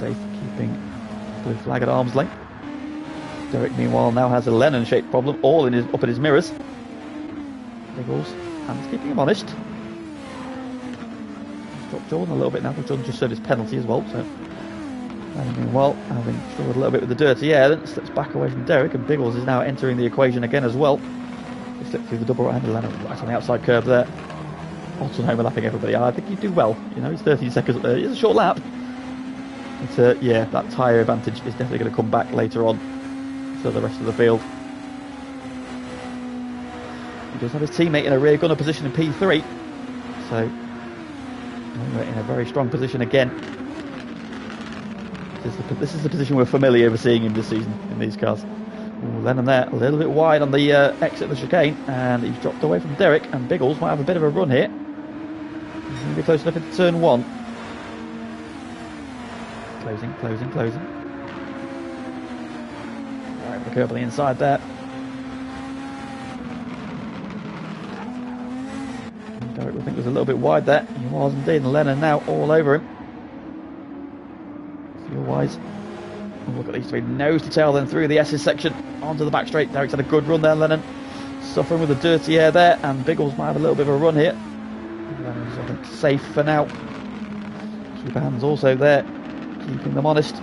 Safe, keeping Blue Flag at arm's length. Derek, meanwhile, now has a Lennon-shaped problem, all in up in his mirrors. Biggles, and he's keeping him honest. He's dropped Jordan a little bit now, because Jordan just served his penalty as well. So, and meanwhile, having struggled a little bit with the dirty air, then slips back away from Derek, and Biggles is now entering the equation again as well. He slipped through the double right-handed Lennon right on the outside curve there. Otton overlapping everybody. I think he'd do well. You know, he's 13 seconds up there. It's a short lap. But yeah, that tyre advantage is definitely going to come back later on to the rest of the field. He does have his teammate in a rear gunner position in P3, so we're in a very strong position again. This is the position we're familiar with seeing him this season in these cars. Ooh, Lennon there, a little bit wide on the exit of the chicane, and he's dropped away from Derek, and Biggles might have a bit of a run here. He's going to be close enough into turn 1. Closing. Right, the curve on the inside there. Derek, I think, was a little bit wide there. He was indeed, and Lennon now all over him. Fuel-wise. Look at these three. Nose to tail then through the S's section. Onto the back straight. Derek's had a good run there, Lennon. Suffering with the dirty air there, and Biggles might have a little bit of a run here. Lennon's, I think, safe for now. Keep hands also there, keeping them honest.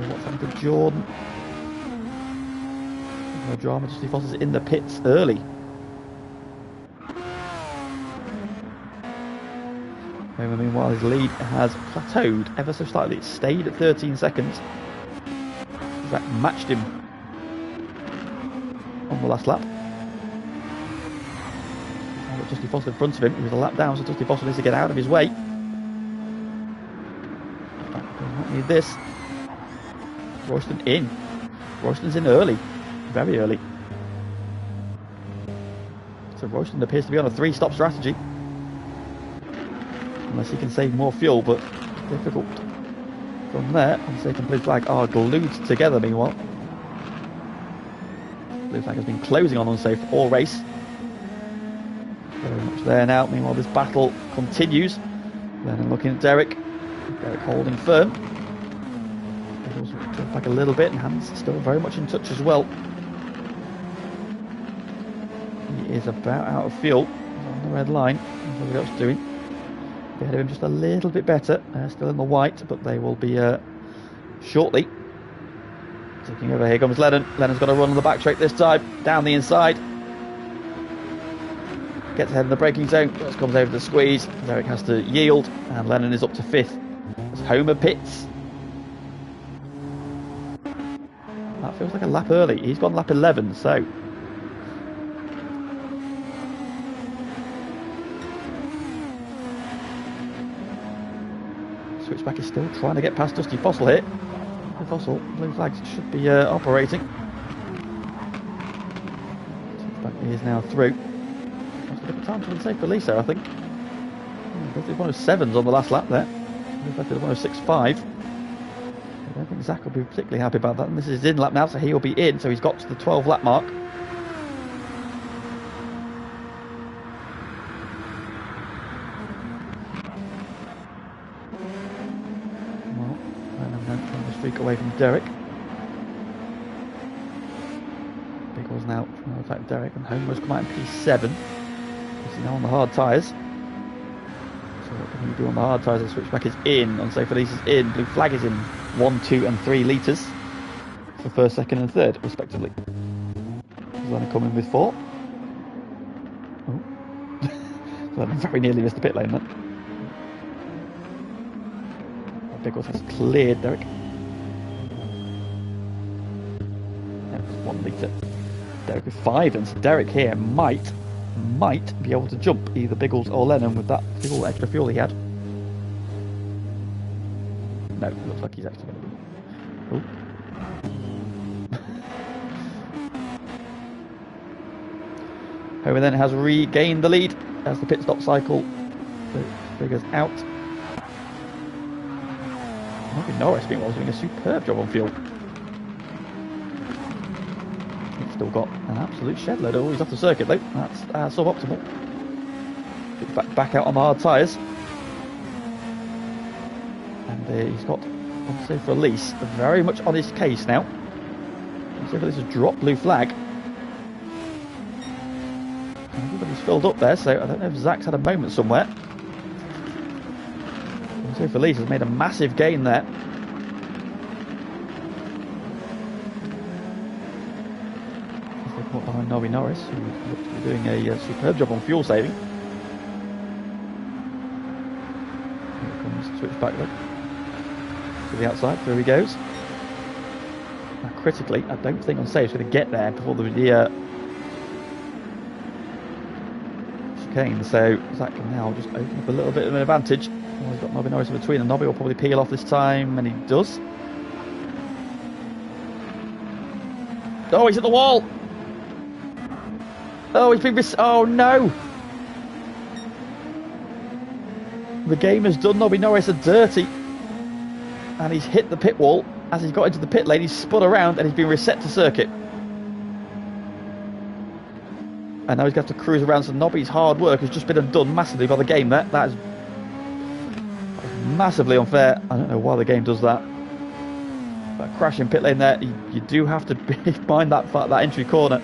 What's happened to Jordan? No drama, Justy Foss is in the pits early. Homer, meanwhile, his lead has plateaued ever so slightly. It stayed at 13 seconds. That matched him on the last lap. Justy Foss in front of him. He was a lap down, so Justy Foss needs to get out of his way. Does not need this. Royston in. Royston's in early. Very early. So Royston appears to be on a 3-stop strategy. unless he can save more fuel, but difficult. From there, unsafe and blue flag are glued together meanwhile. Blue flag has been closing on unsafe all race. Very much there now. Meanwhile, this battle continues. Then looking at Derek. Derek holding firm. Drop back a little bit, and Hans still very much in touch as well. He is about out of fuel. He's on the red line. Everybody else doing. Ahead of him just a little bit better. Still in the white, but they will be shortly. Taking over. Here comes Lennon. Lennon's got to run on the back straight this time. Down the inside. Gets ahead in the braking zone. Just comes over the squeeze. Derek has to yield, and Lennon is up to 5th. As Homer pits. That feels like a lap early. He's gone lap 11, so. Switchback is still trying to get past Dusty Fossil here. The Fossil, blue flags should be operating. Switchback is now through. That's a bit of time to safe release there, I think. Both did 107s on the last lap there. Blue flag did 106.5. I don't think Zach will be particularly happy about that. And this is his in lap now, so he will be in. So he's got to the 12 lap mark. Away from Derek. Biggles now trying to attack Derek, and Homer's come out in P7. He's now on the hard tyres. So what can he do on the hard tyres? The switchback is in. Unsafe release is in. Blue flag is in 1, 2 and 3 litres for first, second and third respectively. He's going to come in with 4. Oh. So very nearly missed the pit lane then. Biggles has cleared Derek. 1 litre. Derek with 5, and so Derek here might be able to jump either Biggles or Lennon with that fuel, extra fuel he had. No, it looks like he's actually going to be. Oh. Homer then has regained the lead as the pit stop cycle figures out. Maybe Norris meanwhile is doing a superb job on fuel. Still got an absolute shed load. Oh, he's off the circuit though. That's suboptimal. Back out on the hard tyres. And he's got unsafe release very much on his case now. Unsafe release has dropped blue flag. Everybody's filled up there, so I don't know if Zach's had a moment somewhere. Unsafe release has made a massive gain there. Behind Nobby Norris, who looks to be doing a superb job on fuel saving. Here comes switchback though. To the outside, through he goes. Now critically, I don't think Unsafe is going to get there before the chicane, so Zach can now just open up a little bit of an advantage. Oh, he's got Nobby Norris in between, and Nobby will probably peel off this time, and he does. Oh, he's at the wall! Oh, he's been oh no! The game has done Nobby Norris a dirty, and he's hit the pit wall. As he's got into the pit lane, he's spun around and he's been reset to circuit. And now he's got to cruise around, so Nobby's hard work has just been undone massively by the game there. That is massively unfair. I don't know why the game does that. That crash in pit lane there, you do have to mind that entry corner,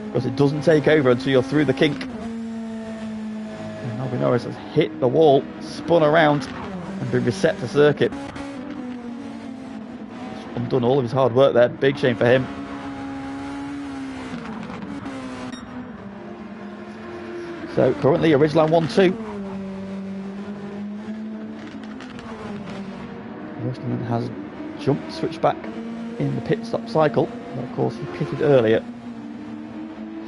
because it doesn't take over until you're through the kink. And Nobby Norris has hit the wall, spun around, and been reset to circuit. He's undone all of his hard work there. Big shame for him. So currently, Ridgeline 1-2. Ridgeline has jumped switchback in the pit stop cycle, but of course he pitted earlier.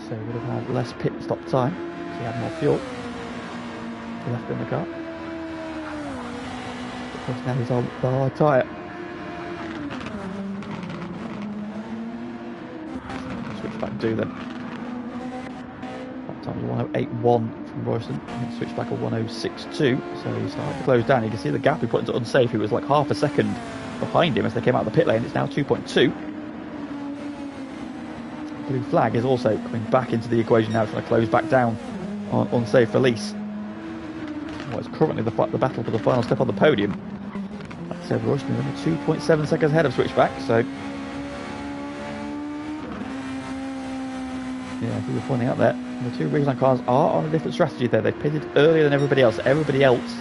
So he would have had less pit stop time, so he had more fuel left in the car. Of course now he's on the hard tyre. Switch back do then. Time was 108.1 from Royston. And switched back a 106.2. So he started to close down. You can see the gap he put into unsafe. He was like half a second behind him as they came out of the pit lane. It's now 2.2. Blue flag is also coming back into the equation now, trying to close back down on unsafe release. What is currently the battle for the final step on the podium. That said, Royston is only 2.7 seconds ahead of Switchback, so yeah, as we were pointing out there, the two Ridgeline cars are on a different strategy there. They've pitted earlier than everybody else. Everybody else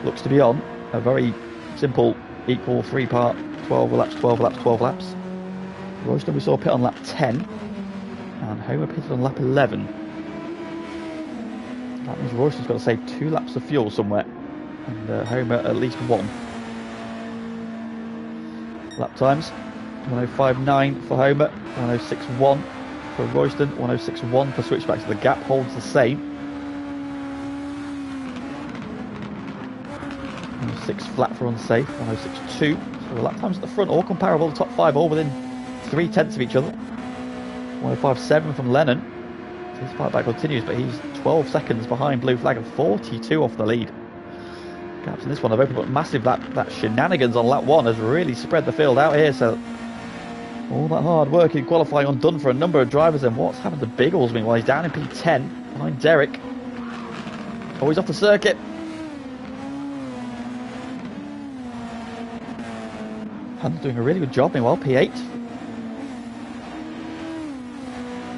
looks to be on a very simple, equal three-part 12 laps, 12 laps, 12 laps. Royston we saw pit on lap 10, and Homer pitted on lap 11. That means Royston's got to save 2 laps of fuel somewhere, and Homer at least 1. Lap times, 105.9 for Homer, 106.1 for Royston, 106.1 for Switchback, so the gap holds the same. 106 flat for unsafe, 106.2. So the lap times at the front all comparable, the top 5 all within 3/10 of each other. 105.7 from Lennon. So his fight back continues, but he's 12 seconds behind Blue Flag and 42 off the lead. Gaps in this one have opened up massive. That shenanigans on lap 1 has really spread the field out here, so all that hard work in qualifying undone for a number of drivers. And what's happened to Biggles meanwhile? He's down in P10 behind Derek. Oh, he's off the circuit. Han's doing a really good job meanwhile, P8.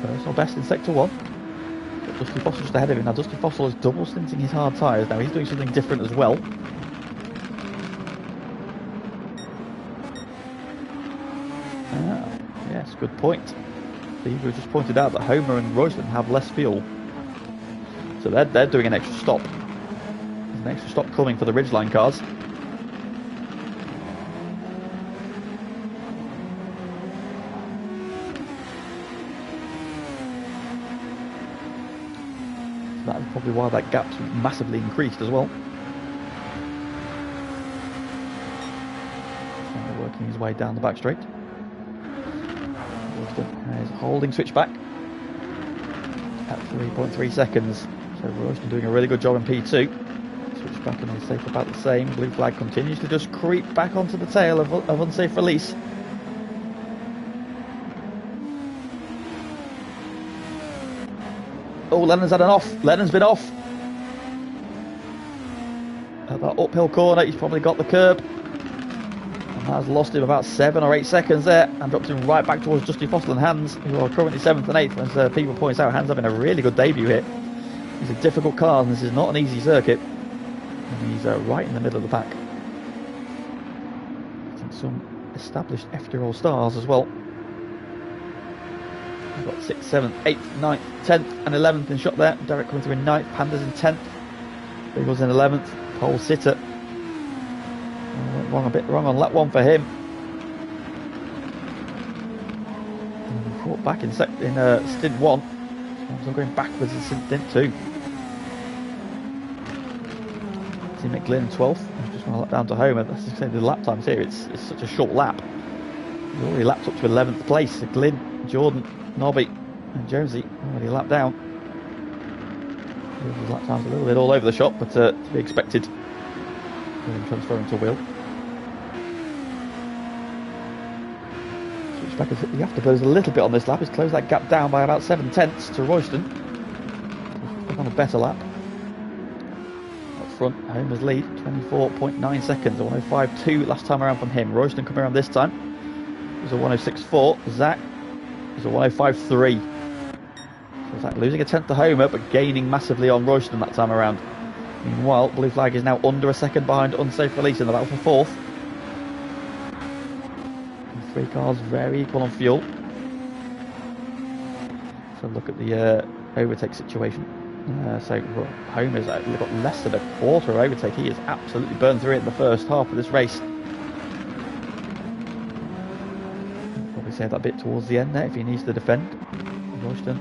Personal best in sector 1. But Dusty Fossil just ahead of him. Now Dusty Fossil is double stinting his hard tyres. Now he's doing something different as well. Yes, good point. Steve just pointed out that Homer and Royston have less fuel. So they're doing an extra stop. There's an extra stop coming for the Ridgeline cars. That's probably why that gap's massively increased as well. So working his way down the back straight. Royston is holding Switchback at 3.3 seconds. So Royston doing a really good job in P2. Switchback and unsafe about the same. Blue Flag continues to just creep back onto the tail of unsafe release. Oh, Lennon's had an off. Lennon's been off. At that uphill corner, he's probably got the curb. And has lost him about 7 or 8 seconds there. And dropped him right back towards Dusty Fossil and Hans, who are currently 7th and 8th. As people points out, Hans having a really good debut here. He's a difficult car, and this is not an easy circuit. And he's right in the middle of the pack. I think some established FTRL stars as well. We've got 6th, 7th, 8th, 9th, 10th and 11th in shot there. Derek coming through in 9th, Pandas in 10th. Biggles in 11th, pole sitter. Went a bit wrong on lap 1 for him. And caught back in stint 1. So going backwards in stint 2. See McGlynn 12th. Just want to lap down to Homer. That's just saying the lap times here. It's such a short lap. He's already lapped up to 11th place. So Glynn, Jordan, Nobby and Jonesy already lapped down. His lap time's a little bit all over the shop, but to be expected. Transferring to Will. Switchback has hit the afterburners a little bit on this lap. He's closed that gap down by about 7/10 to Royston. He's on a better lap. Up front, Homer's lead, 24.9 seconds, 105.2 last time around from him. Royston coming around this time. It was a 106.4. Zach is a 105.3. So Zach losing a 10th to Homer, but gaining massively on Royston that time around. Meanwhile, Blue Flag is now under a second behind unsafe release in the battle for 4th. And 3 cars very equal on fuel. So look at the overtake situation. So Homer's actually got less than a quarter of overtake. He has absolutely burned through it in the first half of this race. Probably save that bit towards the end there if he needs to defend. Royston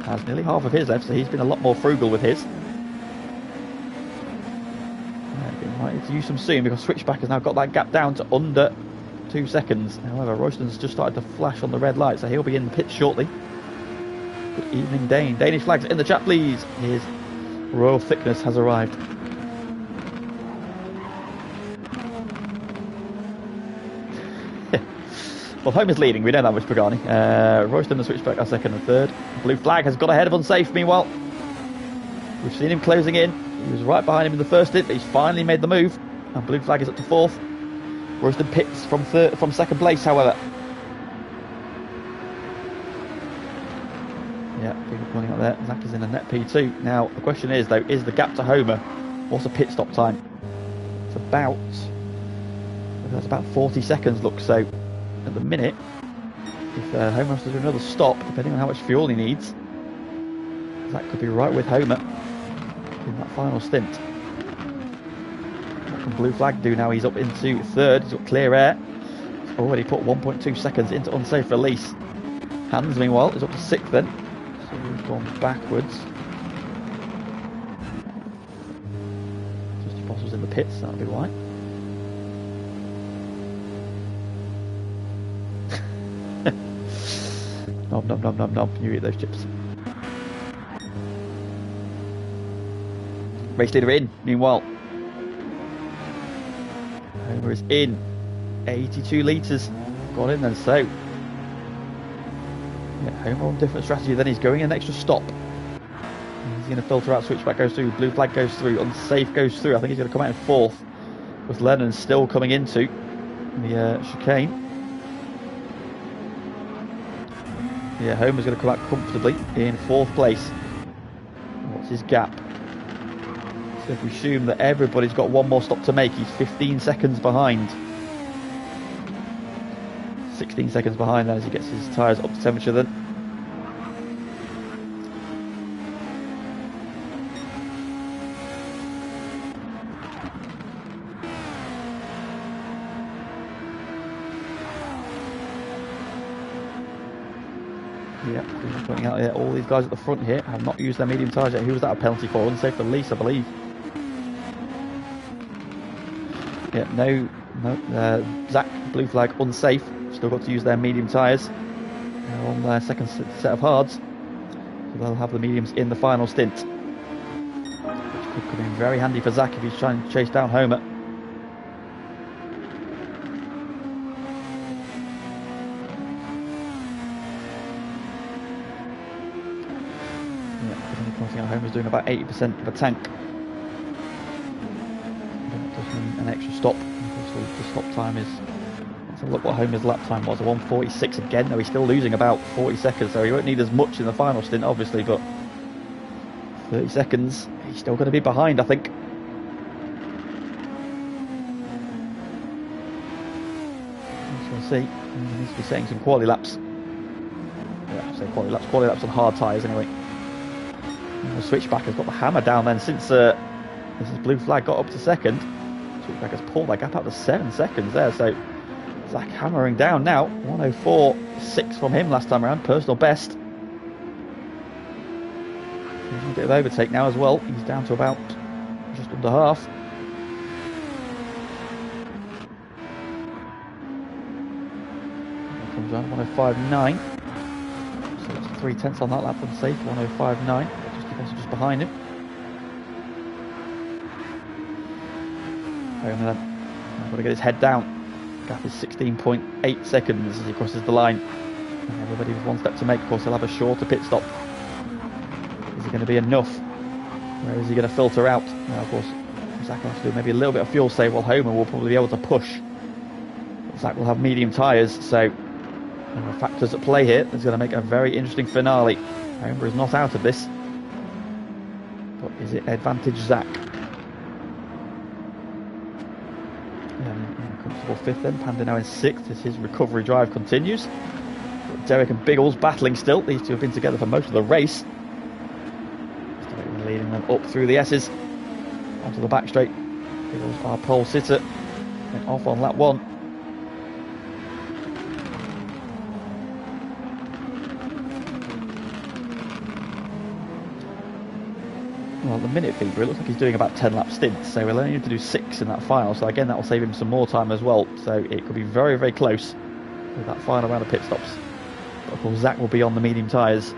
has nearly half of his left, so he's been a lot more frugal with his. Might need to use them soon because Switchback has now got that gap down to under 2 seconds. However, Royston's just started to flash on the red light, so he'll be in the pit shortly. Good evening, Dane. Danish flags in the chat, please. His royal thickness has arrived. Well, Homer's leading, we know that much, Pagani. Royston the switchback are second and third. Blue flag has got ahead of Unsafe, meanwhile. We've seen him closing in. He was right behind him in the first stint, but he's finally made the move. And blue flag is up to fourth. Royston picks from second place, however. Yeah, people running up there. Zach is in a net P2. Now, the question is, though, is the gap to Homer? What's the pit stop time? It's about... That's about 40 seconds, looks so. At the minute, if Homer has to do another stop, depending on how much fuel he needs, that could be right with Homer in that final stint. What can blue flag do now? He's up into third. He's got clear air. He's already put 1.2 seconds into unsafe release. Hans, meanwhile, is up to sixth then. So we've gone backwards. Just if Boss was in the pits, that'll be why. Nom nom nom nom nom, you eat those chips. Race leader in, meanwhile. Homer is in. 82 litres. Got in then, so. Yeah, Homer on different strategy, then he's going an extra stop. He's going to filter out, switchback goes through, blue flag goes through, unsafe goes through. I think he's going to come out in fourth. With Lennon still coming into the chicane. Yeah, Homer's going to come out comfortably in fourth place. What's his gap? So if we assume that everybody's got one more stop to make, he's 15 seconds behind. 16 seconds behind then as he gets his tyres up to temperature then. Yeah, pointing out here, all these guys at the front here have not used their medium tyres yet. Who was that a penalty for? Unsafe release, I believe. Yeah, no, Zach, blue flag, unsafe. Still got to use their medium tyres. They're on their second set of hards. So they'll have the mediums in the final stint. Which could come in very handy for Zach if he's trying to chase down Homer. Homer's doing about 80% of a tank. That does mean an extra stop. Obviously, the stop time is. Let's have a look what Homer's lap time was. A 1:46 again, though he's still losing about 40 seconds, so he won't need as much in the final stint, obviously, but 30 seconds, he's still going to be behind, I think. We'll see. He needs to be setting some quality laps. Yeah, I say quality laps on hard tyres anyway. The switchback has got the hammer down then since this is blue flag got up to second. Switchback has pulled that gap out to 7 seconds there, so Zach hammering down now. 1:04.6 from him last time around, personal best. There's a bit of overtake now as well. He's down to about just under half. Here comes around 1:05.9. So that's 3/10 on that lap from safe. 1:05.9. Just behind him. Homer then. Got to get his head down. Gap is 16.8 seconds as he crosses the line. And everybody with one step to make. Of course, he'll have a shorter pit stop. Is it going to be enough? Where is he going to filter out? Now, of course, Zach will have to do maybe a little bit of fuel save, while Homer will probably be able to push. But Zach will have medium tyres, so there are factors at play here. That's going to make a very interesting finale. Homer is not out of this. But is it advantage Zach? Comfortable fifth then. Panda now in sixth as his recovery drive continues. But Derek and Biggles battling still. These two have been together for most of the race. Derek leading them up through the S's onto the back straight. Biggles our pole sitter and off on lap one. Well, the minute feeder, it looks like he's doing about 10 lap stints, so we'll only need to do 6 in that final, so again that will save him some more time as well, so it could be very, very close with that final round of pit stops. But of course Zach will be on the medium tyres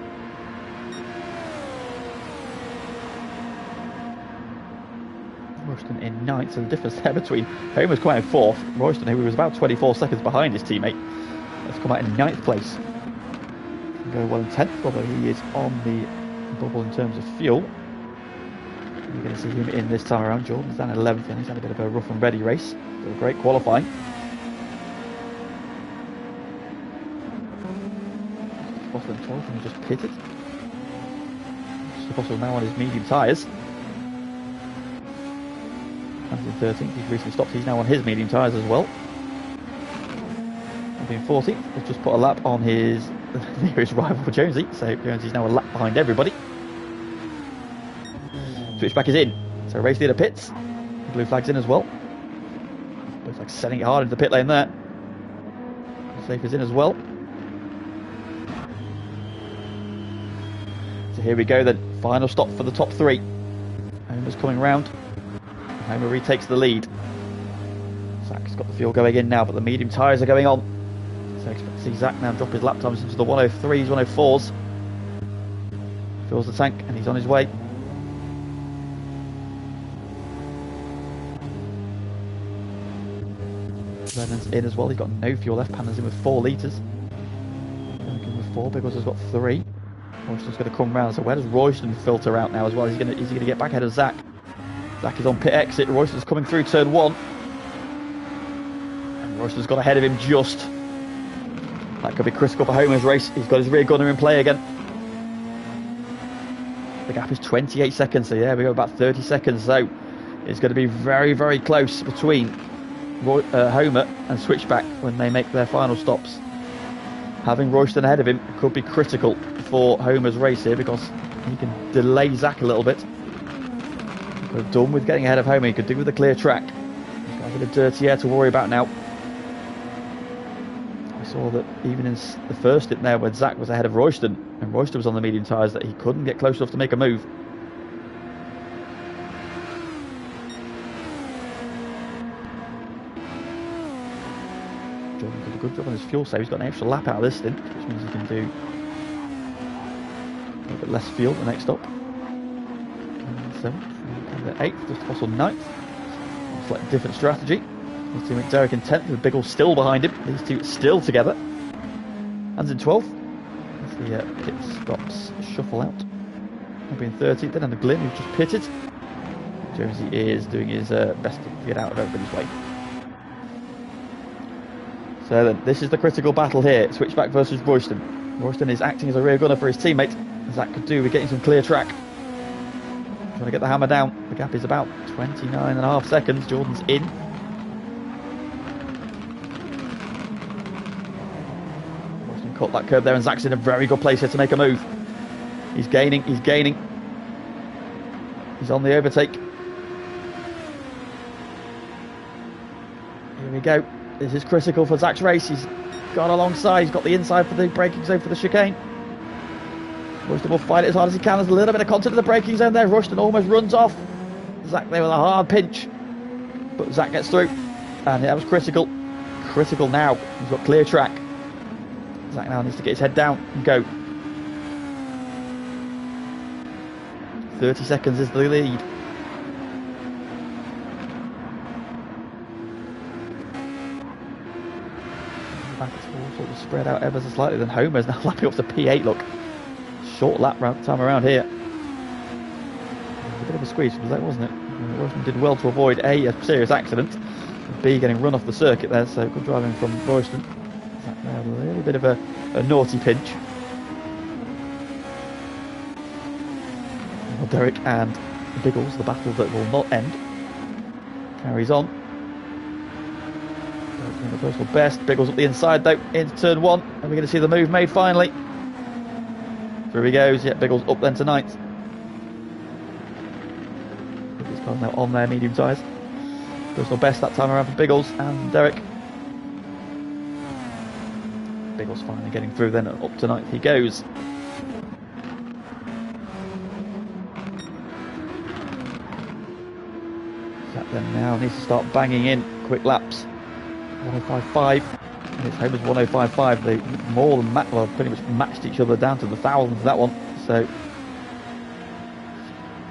Royston in 9th, so the difference there between Homer's come out in 4th. Royston, who was about 24 seconds behind his teammate, has come out in 9th place. Go well in 10th, although he is on the bubble in terms of fuel. You're going to see him in this time around. Jordan's down 11th, and he's had a bit of a rough and ready race. Did a great qualifying. Bottom 12th, and he just pitted. Bottle now on his medium tyres. Hands in 13th, he's recently stopped. He's now on his medium tyres as well. Being 14th, he's just put a lap on his nearest rival, Jonesy. So Jonesy's now a lap behind everybody. Switchback is in. So race leader pits. The blue flag's in as well. Looks like setting it hard into the pit lane there. Safe is in as well. So here we go then. Final stop for the top 3. Homer's coming round. Homer retakes the lead. Zach's got the fuel going in now, but the medium tyres are going on. So I expect to see Zach now drop his lap times into the 103s, 104s. Fills the tank and he's on his way. Lennon's in as well. He's got no fuel left. Panna's in with 4 litres. Duncan with 4. Biggles has got 3. Royston's going to come round. So where does Royston filter out now as well? Is he going to get back ahead of Zach? Zach is on pit exit. Royston's coming through turn 1. And Royston's got ahead of him just. That could be critical for Homer's race. He's got his rear gunner in play again. The gap is 28 seconds. So yeah, we go about 30 seconds. So it's going to be very, very close between Homer and Switchback when they make their final stops. Having Royston ahead of him could be critical for Homer's race here because he can delay Zach a little bit. He could have done with getting ahead of Homer. He could do with a clear track. He's got a bit of dirty air to worry about now. I saw that even in the first stint there when Zach was ahead of Royston and Royston was on the medium tyres that he couldn't get close enough to make a move. Jordan did a good job on his fuel save. He's got an extra lap out of this stint, which means he can do a little bit less fuel the next stop. 7th, 8th, just possible 9th. Slightly different strategy. His teammate Derek in 10th with Biggle still behind him. These two still together. Hands in 12th. As the pit stops shuffle out. He'll be in 13th then, and the Glyn who's just pitted. Jonesy is doing his best to get out of everybody's way. So then, this is the critical battle here. Switchback versus Royston. Royston is acting as a rear gunner for his teammate. Zach could do with getting some clear track. Trying to get the hammer down. The gap is about 29.5 seconds. Jordan's in. Royston caught that curve there, and Zach's in a very good place here to make a move. He's gaining. He's gaining. He's on the overtake. Here we go. This is critical for Zach's race. He's got alongside. He's got the inside for the braking zone for the chicane. Royston will fight it as hard as he can. There's a little bit of contact in the braking zone there. Royston almost runs off. Zach there with a hard pinch. But Zach gets through. And that was critical. Critical now. He's got clear track. Zach now needs to get his head down and go. 30 seconds is the lead. Back it's sort of spread out ever so slightly. Then Homer's now lapping up to P8. Look, short lap time around here. A bit of a squeeze, wasn't it? Royston did well to avoid A serious accident, and B getting run off the circuit there. So good driving from Royston. A little bit of a naughty pinch. Well, Derek and Biggles, the battle that will not end, carries on. Doing the personal best. Biggles up the inside though, into turn 1, and we're going to see the move made finally. Through he goes. Yeah, Biggles up then to 9th. Biggles cars now on their medium tyres. Personal best that time around for Biggles and Derek. Biggles finally getting through then, up to 9th he goes. That then now needs to start banging in quick laps. 105.5, and it's Homer's 105.5. They more than pretty much matched each other down to the thousandth of that one. So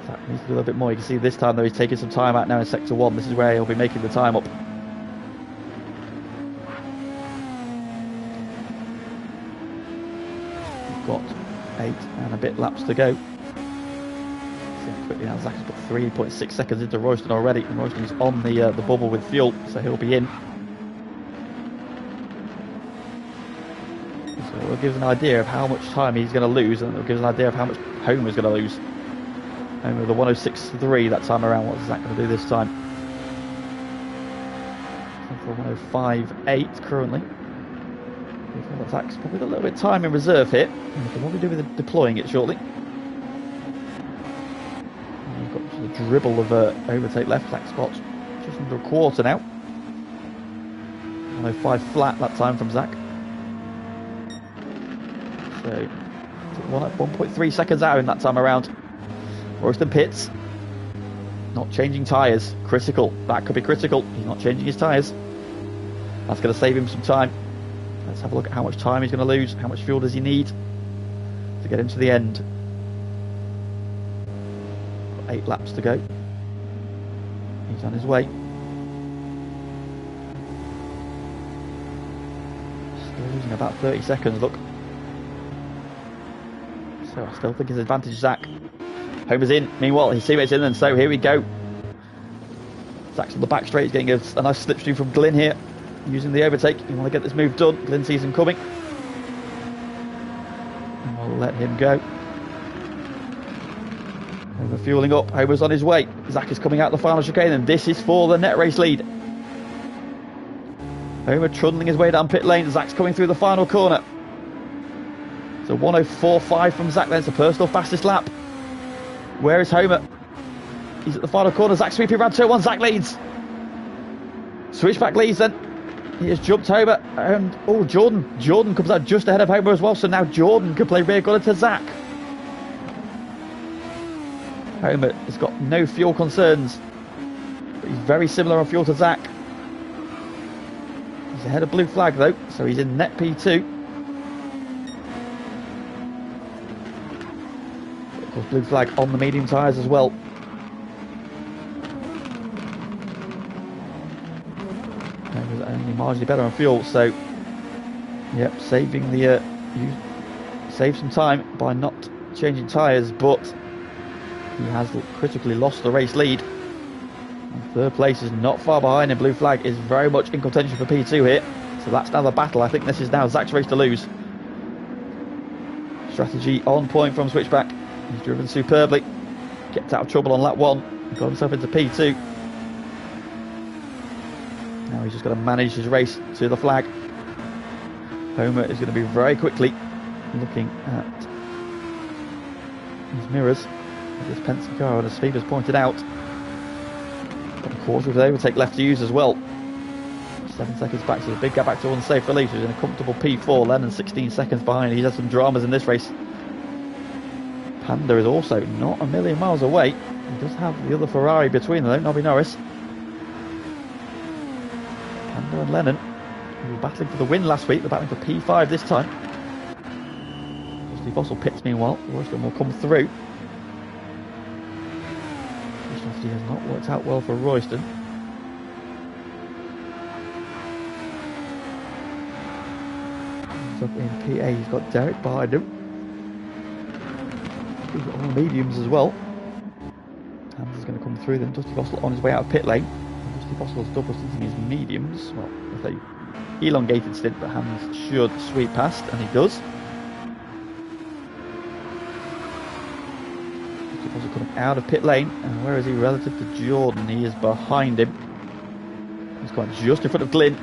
Zach needs to do a little bit more. You can see this time though he's taking some time out now in sector 1. This is where he'll be making the time up. We've got 8 and a bit laps to go. Quickly now, Zach's got 3.6 seconds into Royston already, and Royston's on the bubble with fuel, so he'll be in. So it'll give us an idea of how much time he's going to lose, and it'll give us an idea of how much Homer's going to lose. Homer the 106.3 that time around. What's Zach going to do this time? For 105.8 currently. I feel that Zach's probably got a little bit of time in reserve here, and we can probably do with deploying it shortly. We've got just a dribble of overtake left. Zach's got just under a quarter now. 105 flat that time from Zach. So 1.3 seconds out in that time around. Royston pits. Not changing tyres. Critical. That could be critical. He's not changing his tyres. That's going to save him some time. Let's have a look at how much time he's going to lose. How much fuel does he need to get him to the end? 8 laps to go. He's on his way. Still losing about 30 seconds, look. So I still think his advantage, Zach. Homer's in. Meanwhile, his teammate's in, and so here we go. Zach's on the back straight. He's getting a nice slipstream from Glyn here. Using the overtake. You want to get this move done. Glyn sees him coming. And we'll let him go. Homer fueling up. Homer's on his way. Zach is coming out the final chicane, and this is for the net race lead. Homer trundling his way down pit lane. Zach's coming through the final corner. So 104.5 from Zach then. It's the personal fastest lap. Where is Homer? He's at the final corner. Zach sweeping around turn 1. Zach leads. Switchback leads then. He has jumped Homer. And oh, Jordan. Jordan comes out just ahead of Homer as well. So now Jordan can play rear guard to Zach. Homer has got no fuel concerns. But he's very similar on fuel to Zach. He's ahead of Blue Flag though. So he's in net P2. Of course, Blue Flag on the medium tyres as well. Homer's only marginally better on fuel, so yep, saving the save some time by not changing tyres, but he has critically lost the race lead. And third place is not far behind, and Blue Flag is very much in contention for P2 here. So that's now the battle. I think this is now Zach's race to lose. Strategy on point from Switchback. He's driven superbly. Kept out of trouble on lap 1. Got himself into P2. Now he's just got to manage his race to the flag. Homer is going to be very quickly looking at his mirrors with this Penske car, and as Steve has pointed out, got a quarter of the overtake left to use as well. 7 seconds back, so there's a big gap back to unsafe release. He's in a comfortable P4, Lennon 16 seconds behind. He's had some dramas in this race. Panda is also not a million miles away. He does have the other Ferrari between them though, Nobby Norris. Panda and Lennon, who were battling for the win last week, they're battling for P5 this time. Steve Fossil pits meanwhile. Royston will come through. This strategy has not worked out well for Royston. He's up in PA, he's got Derek behind him. He's got all the mediums as well. Hans is going to come through then. Dusty Fossil on his way out of pit lane. Dusty Fossil's double stinting his mediums. Well, with a elongated stint, but Hans should sweep past, and he does. Dusty Fossil coming out of pit lane, and where is he relative to Jordan? He is behind him. He's got just in front of Glyn.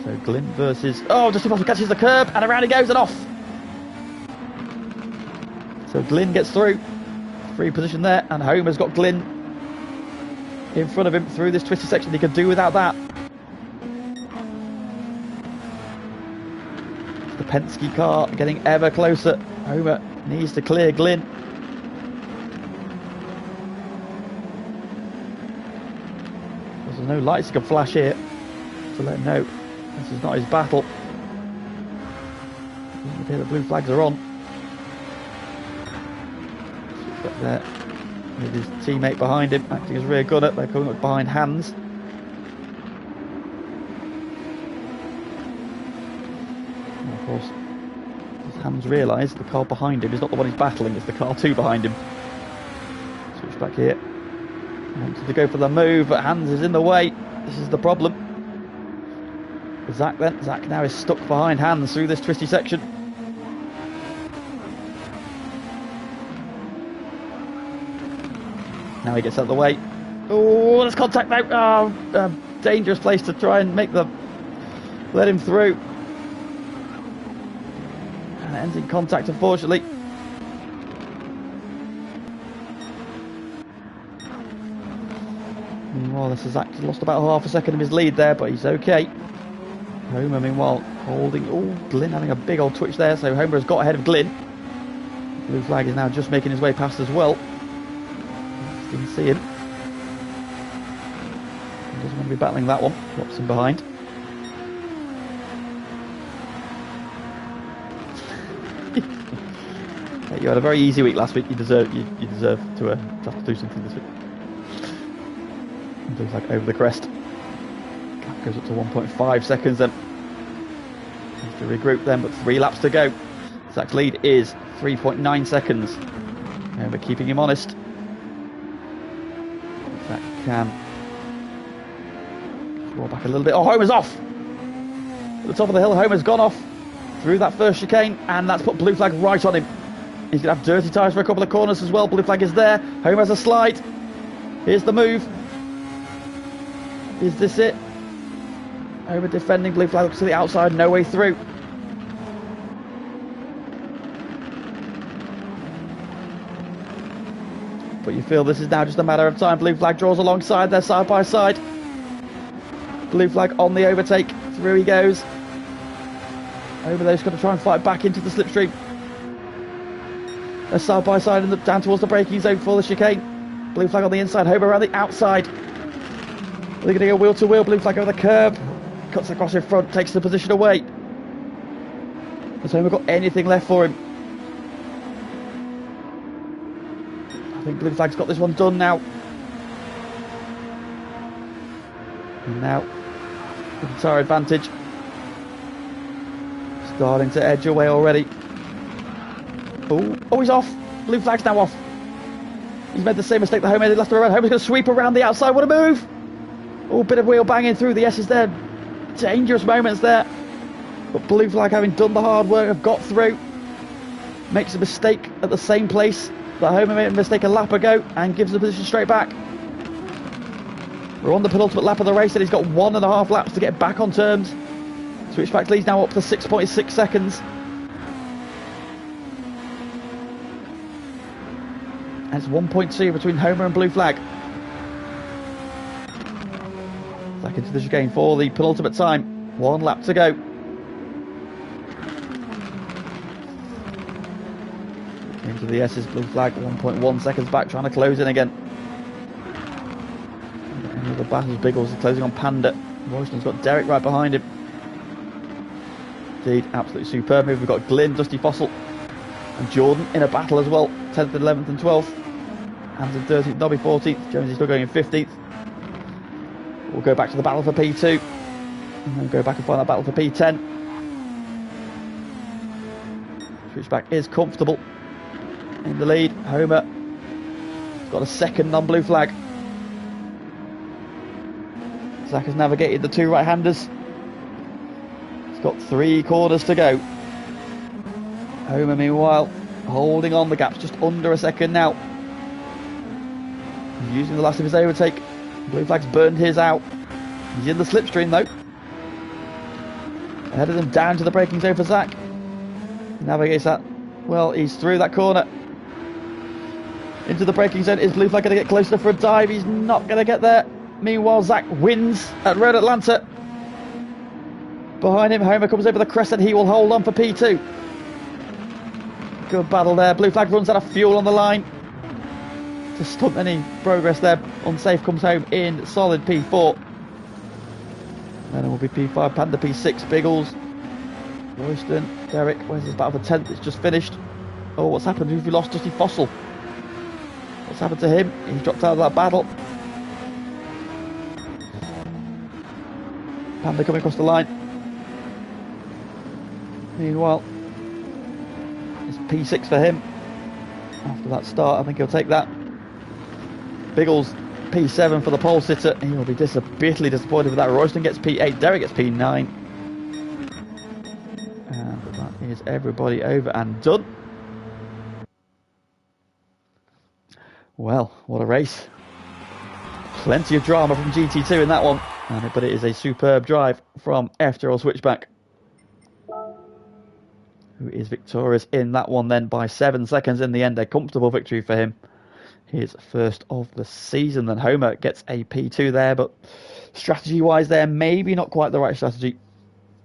So Glyn versus... Oh, Dusty Fossil catches the curb, and around he goes and off. So Glyn gets through. Free position there, and Homer's got Glyn in front of him through this twisted section. He could do without that. It's the Penske car getting ever closer. Homer needs to clear Glyn. There's no lights he can flash here to let him know this is not his battle. The blue flags are on. But there, with his teammate behind him, acting as rear gunner. They're coming up behind Hans. And of course, as Hans realised, the car behind him is not the one he's battling, it's the car 2 behind him. Switch back here. Wanted to go for the move, but Hans is in the way. This is the problem. Zach then. Zach now is stuck behind Hans through this twisty section. Now he gets out of the way. Oh, there's contact now. Oh, dangerous place to try and let him through. And it ends in contact, unfortunately. Meanwhile, this is Zach lost about half a second of his lead there, but he's okay. Homer, meanwhile, holding. Oh, Glyn having a big old twitch there, so Homer has got ahead of Glyn. Blue flag is now just making his way past as well. Didn't see him. He doesn't want to be battling that one. Drops him behind. You had a very easy week last week. You deserve to have to do something this week. It looks like over the crest. Gap goes up to 1.5 seconds then. Has to regroup then, but 3 laps to go. Zach's lead is 3.9 seconds. And we're keeping him honest. Zach can roll back a little bit. Oh, Homer's off! At the top of the hill, Homer's gone off through that first chicane, and that's put blue flag right on him. He's going to have dirty tyres for a couple of corners as well. Blue flag is there. Homer has a slide. Here's the move. Is this it? Homer defending. Blue flag looks to the outside. No way through. But you feel this is now just a matter of time. Blue flag draws alongside there, side by side. Blue flag on the overtake. Through he goes. Homer though's going to try and fight back into the slipstream. They're side by side and down towards the braking zone for the chicane. Blue flag on the inside, Homer around the outside. They're going to go wheel to wheel. Blue flag over the curb. Cuts across in front, takes the position away. Has Homer got anything left for him? I think blue flag's got this one done now. And now, the tyre advantage. Starting to edge away already. Oh, he's off. Blue flag's now off. He's made the same mistake that Homer did last time around. Homer's going to sweep around the outside. What a move! Oh, bit of wheel banging through. The S's there. Dangerous moments there. But blue flag, having done the hard work, have got through. Makes a mistake at the same place that Homer made a mistake a lap ago and gives the position straight back. We're on the penultimate lap of the race and he's got 1.5 laps to get back on terms. Switchback leads now up to 6.6 seconds. And it's 1.2 between Homer and blue flag. Back into the chicane for the penultimate time. 1 lap to go. Into the S's, blue flag 1.1 seconds back, trying to close in again. The battle's Biggles is closing on Panda. Royston's got Derek right behind him. Indeed, absolutely superb move. We've got Glyn, Dusty Fossil, and Jordan in a battle as well. 10th, 11th, and 12th. Hans in 13th, Nobby 14th. Jones is still going in 15th. We'll go back to the battle for P2. And then go back and find that battle for P10. Switchback is comfortable in the lead. Homer has got a second on blue flag. Zach has navigated the 2 right-handers. He's got 3 corners to go. Homer, meanwhile, holding on. The gap's just under a second now. He's using the last of his overtake. Blue flag's burned his out. He's in the slipstream though. Ahead of them, down to the braking zone for Zach. He navigates that. Well, he's through that corner. Into the braking zone. Is blue flag going to get closer for a dive? He's not going to get there. Meanwhile, Zach wins at Road Atlanta. Behind him, Homer comes over the crest and he will hold on for P2. Good battle there. Blue flag runs out of fuel on the line. To stunt any progress there. Unsafe comes home in solid P4. Then it will be P5, Panda P6, Biggles, Royston, Derek. Where's this battle for 10th? It's just finished. Oh, what's happened? Who've we lost? Dusty Fossil. What's happened to him? He's dropped out of that battle. Panda coming across the line. Meanwhile, it's P6 for him. After that start, I think he'll take that. Biggles, P7 for the pole sitter. He will be bitterly disappointed with that. Royston gets P8. Derek gets P9. And that is everybody over and done. Well, what a race. Plenty of drama from GT2 in that one. But it is a superb drive from FTRL Switchback, who is victorious in that one then by 7 seconds in the end. A comfortable victory for him. His first of the season. Then Homer gets a P2 there, but strategy-wise there, maybe not quite the right strategy.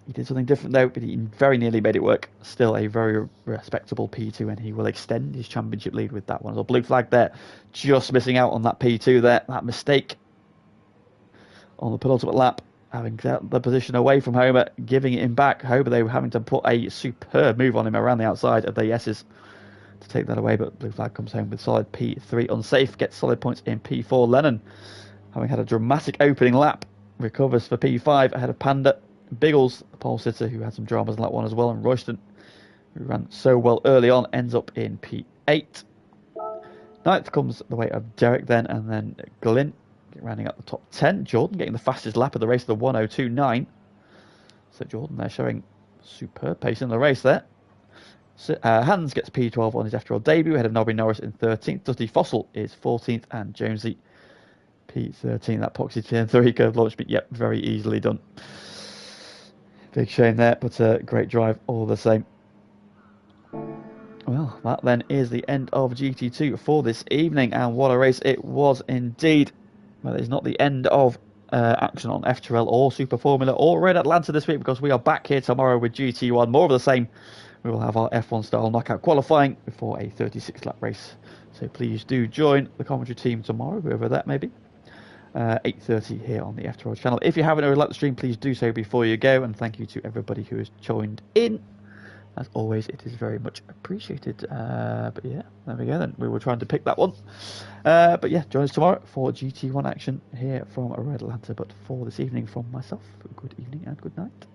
He did something different though, but he very nearly made it work. Still a very respectable P2, and he will extend his championship lead with that one. So blue flag there, just missing out on that P2 there. That mistake on the penultimate lap, having the position away from Homer, giving it him back. Homer, they were having to put a superb move on him around the outside of the S's to take that away, but blue flag comes home with solid P3. Unsafe gets solid points in P4. Lennon, having had a dramatic opening lap, recovers for P5 ahead of Panda. Biggles, the pole sitter, who had some dramas in that one as well, and Royston, who ran so well early on, ends up in P8. Ninth comes the way of Derek then, and then Glyn rounding out the top 10. Jordan getting the fastest lap of the race, the 1:02.9. So Jordan there showing superb pace in the race there. So, Hans gets P12 on his FTRL debut ahead of Nobby Norris in 13th. Dusty Fossil is 14th, and Jonesy P13. That Poxy TN3 curve launch, but yep, very easily done. Big shame there, but a great drive all the same. Well, that then is the end of GT2 for this evening, and what a race it was indeed. Well, it's not the end of action on FTRL or Super Formula or Red Atlanta this week, because we are back here tomorrow with GT1. More of the same. We will have our F1 style knockout qualifying before a 36-lap race. So please do join the commentary team tomorrow, whoever that may be. 8:30 here on the FTRL channel. If you haven't already liked the stream, please do so before you go. And thank you to everybody who has joined in. As always, it is very much appreciated. But yeah, there we go then. We were trying to pick that one. But yeah, join us tomorrow for GT1 action here from Red Atlanta. But for this evening, from myself, good evening and good night.